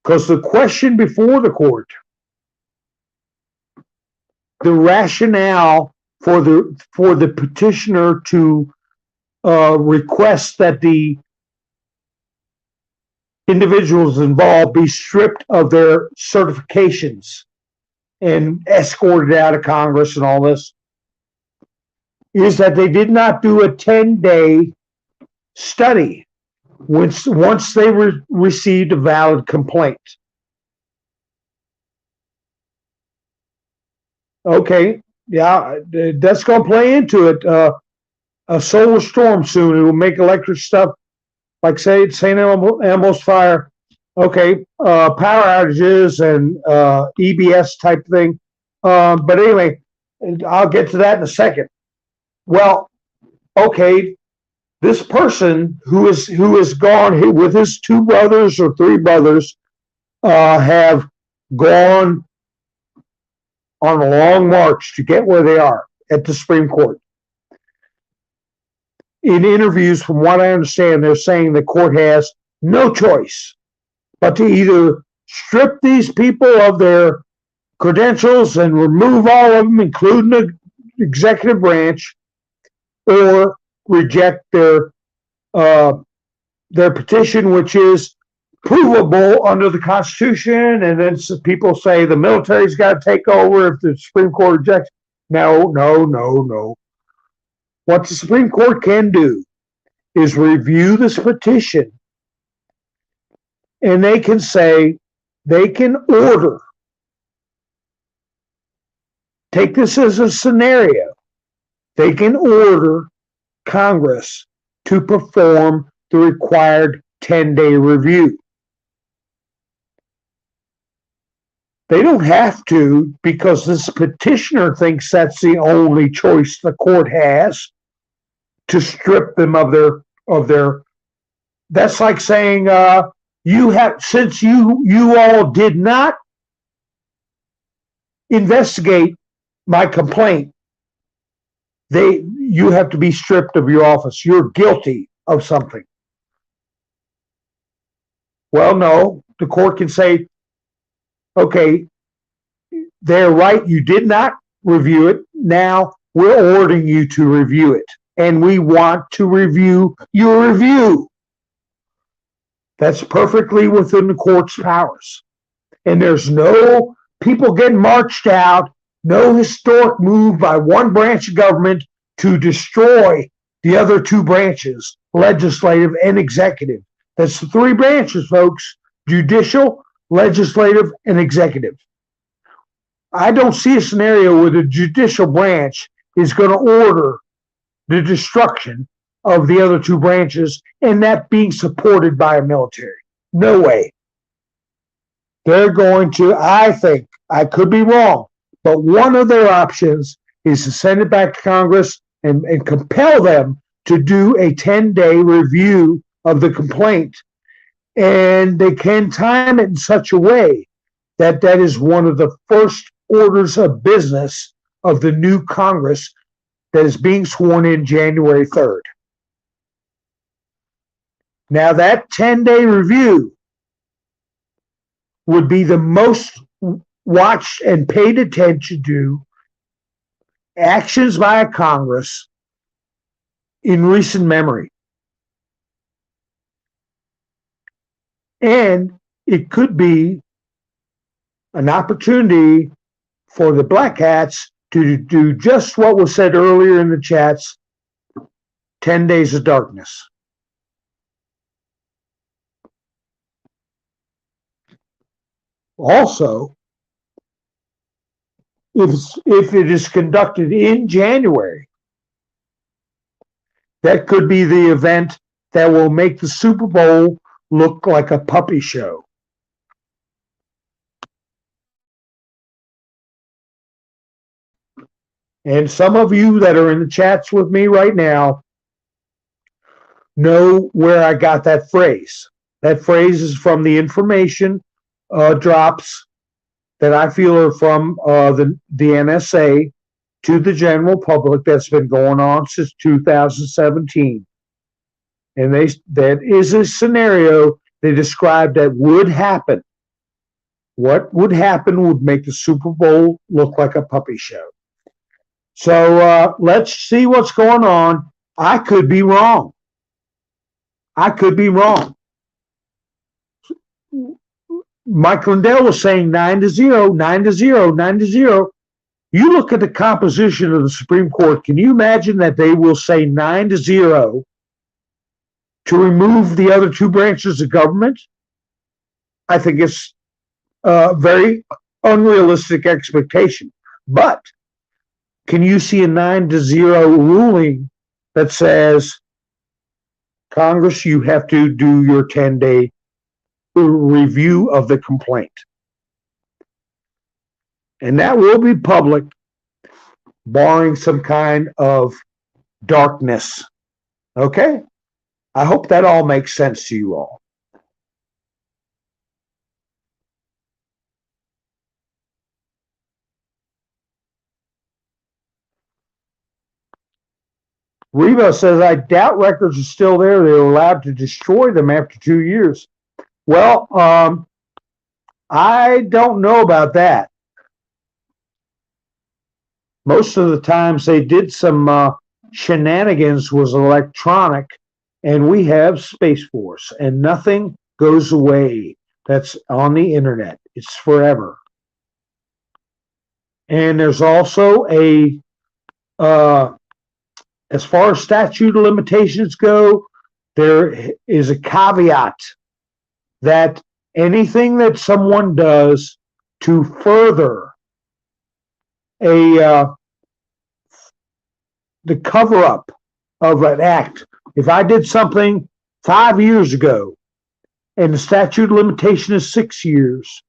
because the question before the court, the rationale for the petitioner to request that the individuals involved be stripped of their certifications and escorted out of Congress and all this, is that they did not do a 10-day study once they received a valid complaint. Okay, Yeah, that's going to play into it. A solar storm soon. It will make electric stuff like say St. Elmo's fire. Okay, power outages and EBS type thing. But anyway, I'll get to that in a second. Well, okay, this person who is gone with his two brothers or three brothers have gone on a long march to get where they are at the Supreme Court. In interviews, from what I understand, they're saying the court has no choice but to either strip these people of their credentials and remove all of them, including the executive branch, or reject their petition, which is provable under the Constitution. And then people say the military's got to take over if the Supreme Court rejects. No. What the Supreme Court can do is review this petition, and they can say, they can order. Take this as a scenario. They can order Congress to perform the required 10-day review. They don't have to, because this petitioner thinks that's the only choice the court has, to strip them of their. That's like saying, since you all did not investigate my complaint, you have to be stripped of your office. You're guilty of something. Well, no, the court can say, okay, they're right, you did not review it. Now we're ordering you to review it, and we want to review your review. That's perfectly within the court's powers. And there's no people getting marched out, no historic move by one branch of government to destroy the other two branches, legislative and executive. That's the three branches, folks: judicial, legislative, and executive. I don't see a scenario where the judicial branch is going to order the destruction of the other two branches, and that being supported by a military. No way. They're going to, I think, I could be wrong, but one of their options is to send it back to Congress and compel them to do a 10-day review of the complaint. And they can time it in such a way that that is one of the first orders of business of the new Congress that is being sworn in January 3rd. Now, that 10-day review would be the most watched and paid attention to actions by a Congress in recent memory. And it could be an opportunity for the black hats to do just what was said earlier in the chats, 10 days of darkness. Also, if it is conducted in January, that could be the event that will make the Super Bowl look like a puppy show. And some of you that are in the chats with me right now know where I got that phrase. That phrase is from the information drops that I feel are from the NSA to the general public that's been going on since 2017. And that is a scenario they described that would happen. What would happen would make the Super Bowl look like a puppy show. So let's see what's going on. I could be wrong. Mike Lindell was saying 9-0, 9-0, 9-0. You look at the composition of the Supreme Court. Can you imagine that they will say 9-0 to remove the other two branches of government? I think it's a very unrealistic expectation. But Can you see a 9-0 ruling that says, Congress, you have to do your 10-day review of the complaint? And that will be public, barring some kind of darkness. Okay? I hope that all makes sense to you all. Reva says, I doubt records are still there. They were allowed to destroy them after 2 years. Well, I don't know about that. Most of the times they did some shenanigans was electronic, and we have Space Force, and nothing goes away that's on the internet. It's forever. And there's also as far as statute of limitations go, there is a caveat that anything that someone does to further the cover up of an act. If I did something 5 years ago and the statute of limitation is 6 years,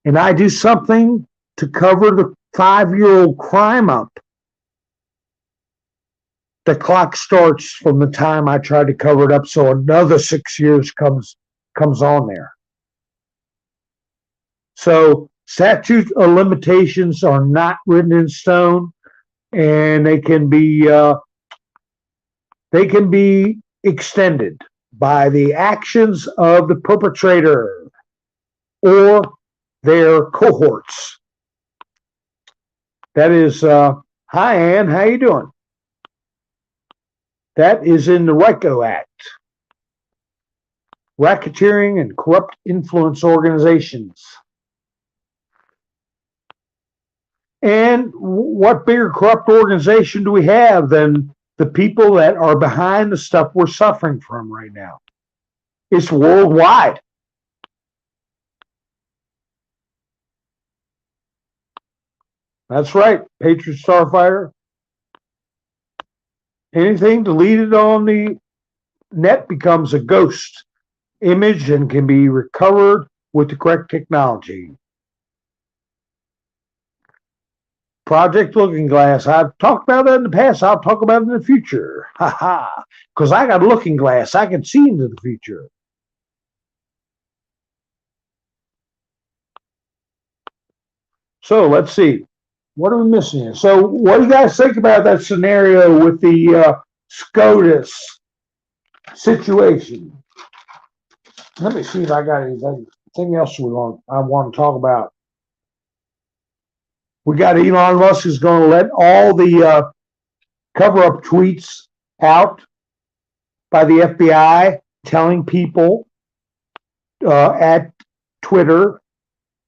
and I do something to cover the 5-year-old crime up, the clock starts from the time I tried to cover it up, so another 6 years comes on there. So statute of limitations are not written in stone, and they can be extended by the actions of the perpetrator or their cohorts. That is, hi Ann, how you doing? That is in the RICO Act. Racketeering and Corrupt Influence Organizations. And what bigger corrupt organization do we have than the people that are behind the stuff we're suffering from right now? It's worldwide. That's right, Patriot Starfighter. Anything deleted on the net becomes a ghost image and can be recovered with the correct technology. Project Looking Glass. I've talked about that in the past. I'll talk about it in the future. Because I got a looking glass. I can see into the future. So let's see. What are we missing here? So what do you guys think about that scenario with the SCOTUS situation? Let me see if I got anything else I want to talk about. We got Elon Musk is going to let all the cover-up tweets out by the FBI telling people at Twitter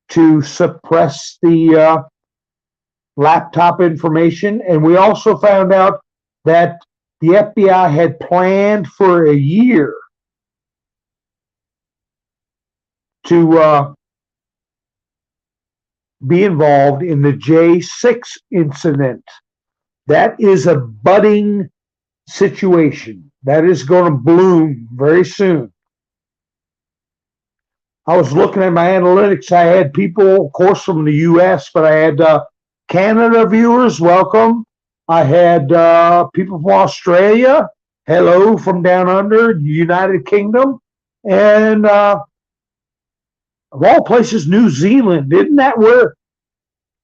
to suppress the laptop information. And we also found out that the FBI had planned for a year to be involved in the J6 incident. That is a budding situation. That is going to bloom very soon. I was looking at my analytics. I had people, of course, from the U.S., but I had Canada viewers, welcome. I had people from Australia, hello from down under, United Kingdom, and of all places, New Zealand. Isn't that where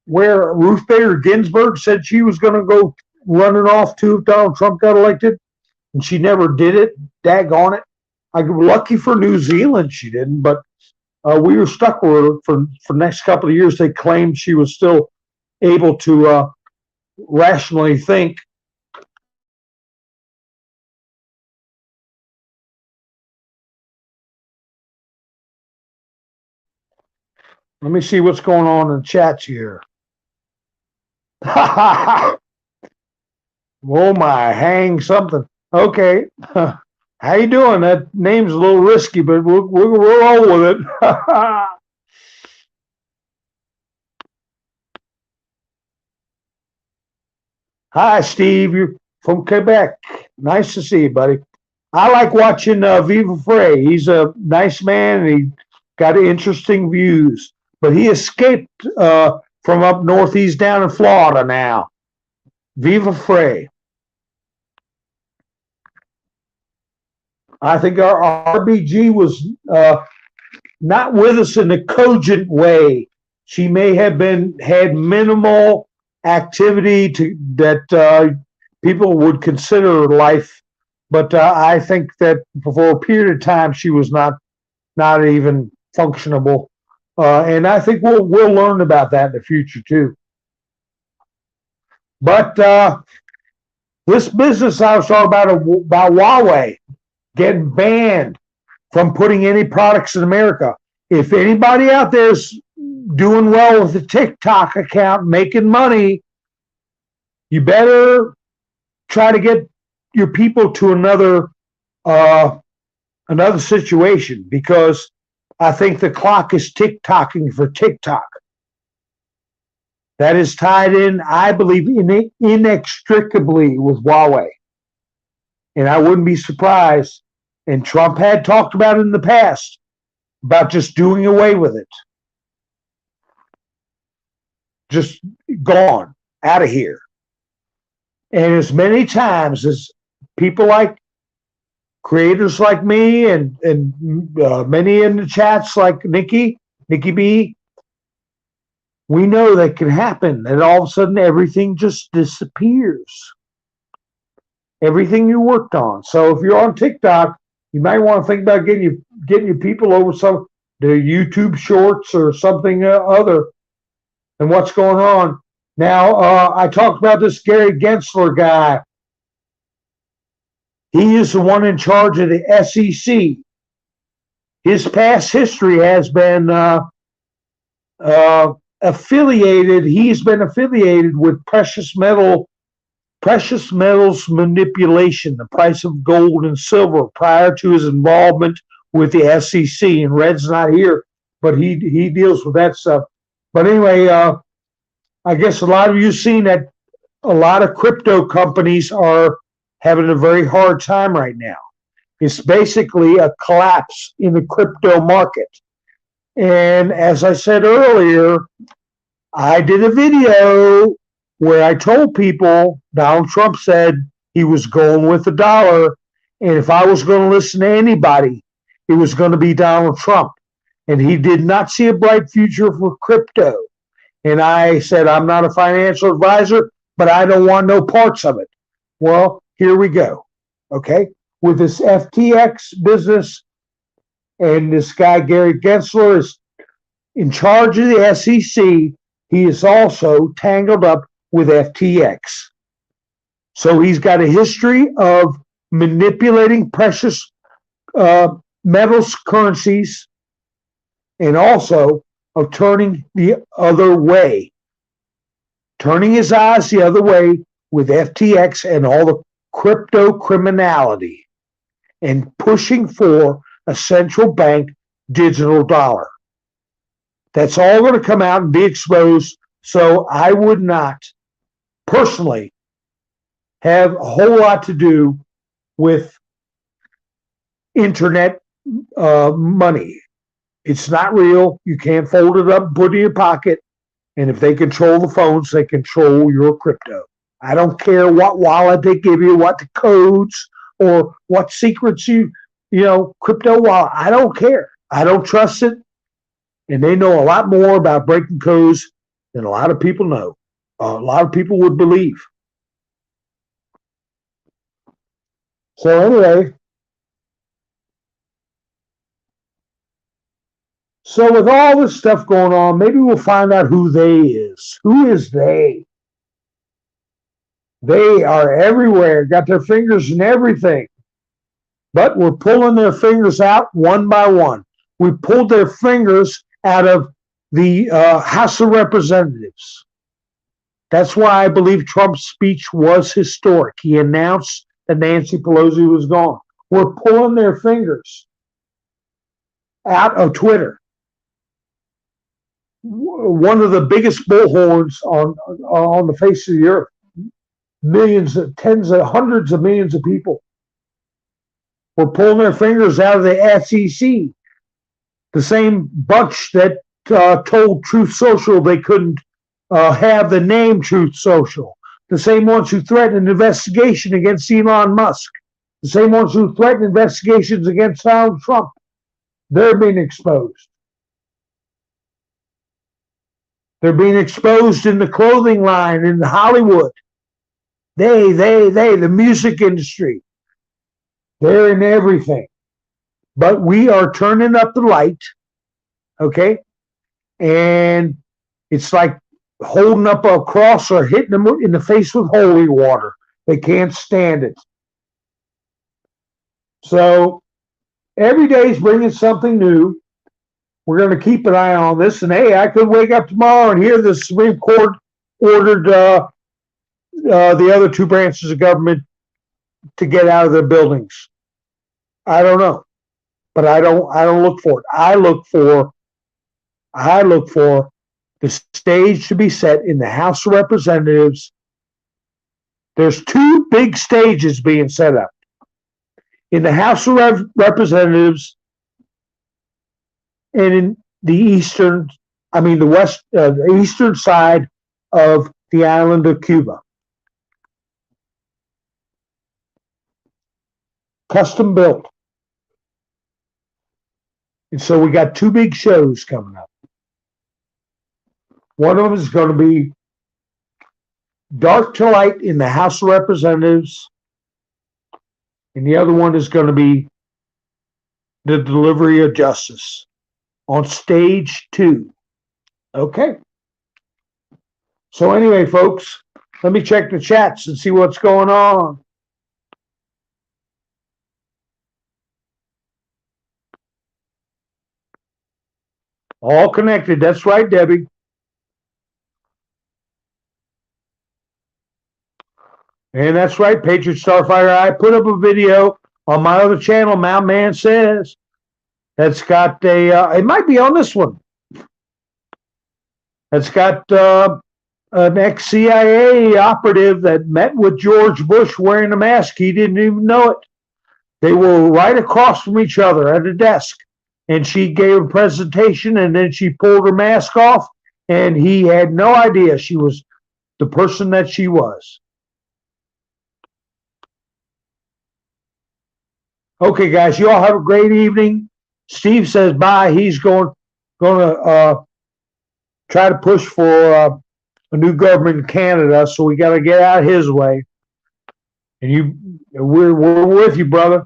Ruth Bader Ginsburg said she was going to go running off to if Donald Trump got elected? And she never did it. Daggone it. I'm lucky for New Zealand she didn't, but we were stuck with her for the next couple of years. They claimed she was still able to rationally think. Let me see what's going on in the chats here. Oh my, hang something. Okay. How you doing? That name's a little risky, but we'll roll with it. Hi, Steve. You're from Quebec. Nice to see you, buddy. I like watching Viva Frey. He's a nice man and he got interesting views. But he escaped from up north. He's down in Florida now. Viva Frey. I think our RBG was not with us in a cogent way. She may have had minimal activity that people would consider life, but I think that for a period of time she was not even functionable, and I think we'll learn about that in the future too. But this business I was talking about Huawei getting banned from putting any products in America. If anybody out there's doing well with the TikTok account, making money, you better try to get your people to another situation, because I think the clock is tick-tocking for TikTok. That is tied in, I believe, inextricably with Huawei. And I wouldn't be surprised, and Trump had talked about it in the past, about just doing away with it. Just gone, out of here. And as many times as people like creators like me and many in the chats like Nikki B, we know that can happen, and all of a sudden everything just disappears. Everything you worked on. So if you're on TikTok, you might want to think about getting your people over some the YouTube shorts or something other and what's going on. Now, I talked about this Gary Gensler guy. He is the one in charge of the SEC. His past history has been affiliated. He's been affiliated with precious metals manipulation, the price of gold and silver, prior to his involvement with the SEC. And Red's not here, but he deals with that stuff. But anyway, I guess a lot of you have seen that a lot of crypto companies are having a very hard time right now. It's basically a collapse in the crypto market. And as I said earlier, I did a video where I told people Donald Trump said he was going with the dollar, and if I was going to listen to anybody, it was going to be Donald Trump. And he did not see a bright future for crypto. And I said, I'm not a financial advisor, but I don't want no parts of it. Well, here we go. Okay? With this FTX business, and this guy, Gary Gensler, is in charge of the SEC. He is also tangled up with FTX. So he's got a history of manipulating precious metals currencies, and also of turning the other way, turning his eyes the other way with FTX and all the crypto criminality, and pushing for a central bank digital dollar. That's all going to come out and be exposed. So I would not personally have a whole lot to do with internet money. It's not real. You can't fold it up and put it in your pocket. And if they control the phones, they control your crypto. I don't care what wallet they give you, what the codes, or what secrets crypto wallet. I don't care. I don't trust it. And they know a lot more about breaking codes than a lot of people know. A lot of people would believe. So anyway, so with all this stuff going on, maybe we'll find out who they is. Who is they? They are everywhere, got their fingers in everything. But we're pulling their fingers out one by one. We pulled their fingers out of the House of Representatives. That's why I believe Trump's speech was historic. He announced that Nancy Pelosi was gone. We're pulling their fingers out of Twitter. One of the biggest bullhorns on the face of the earth. millions, tens of hundreds of millions of people were pulling their fingers out of the SEC. The same bunch that told Truth Social they couldn't have the name Truth Social. The same ones who threatened an investigation against Elon Musk. The same ones who threatened investigations against Donald Trump. They're being exposed. They're being exposed in the clothing line, in Hollywood. The music industry. They're in everything. But we are turning up the light, okay? And it's like holding up a cross or hitting them in the face with holy water. They can't stand it. So every day is bringing something new. We're going to keep an eye on this. And hey, I could wake up tomorrow and hear the Supreme Court ordered the other two branches of government to get out of their buildings. I don't know, but I don't look for it. I look for the stage to be set in the House of Representatives. There's two big stages being set up in the House of Representatives and in the eastern side of the island of Cuba. Custom built. And so we got two big shows coming up. One of them is going to be dark to light in the House of Representatives, and the other one is going to be the delivery of justice on stage 2. Okay. So anyway, folks, let me check the chats and see what's going on. All connected. That's right, Debbie. And that's right, Patriot Starfighter. I put up a video on my other channel, Mountain Man Says, that's got it might be on this one. That's got an ex-CIA operative that met with George Bush wearing a mask. He didn't even know it. They were right across from each other at a desk. And she gave a presentation, and then she pulled her mask off, and he had no idea she was the person that she was. Okay, guys, you all have a great evening. Steve says bye. He's going to try to push for a new government in Canada, so we got to get out his way. And we're with you, brother.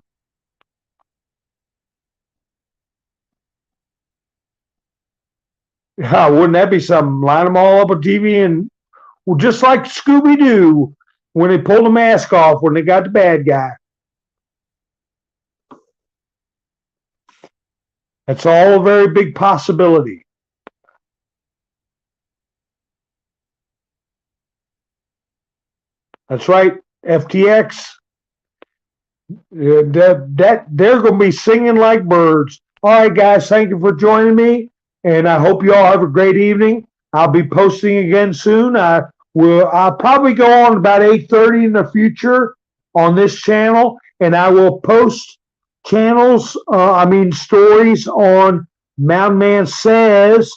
Yeah, wouldn't that be something? Line them all up on TV and, well, just like Scooby-Doo when they pulled the mask off when they got the bad guy. That's all a very big possibility. That's right, FTX. They're going to be singing like birds. All right, guys, thank you for joining me. And I hope you all have a great evening. I'll be posting again soon. I'll probably go on about 8:30 in the future on this channel, and I will post stories on Mountain Man Says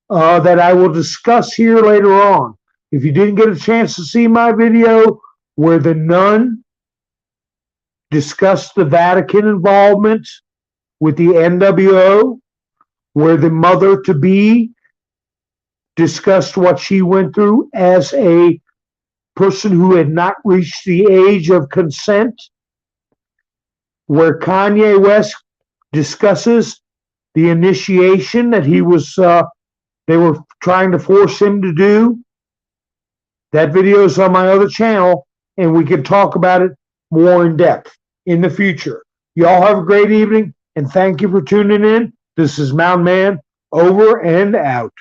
that I will discuss here later on. If you didn't get a chance to see my video where the nun discussed the Vatican involvement with the NWO, where the mother-to-be discussed what she went through as a person who had not reached the age of consent, where Kanye West discusses the initiation that they were trying to force him to do. That video is on my other channel, and we can talk about it more in depth in the future. You all have a great evening, and thank you for tuning in. This is Mountain Man, over and out.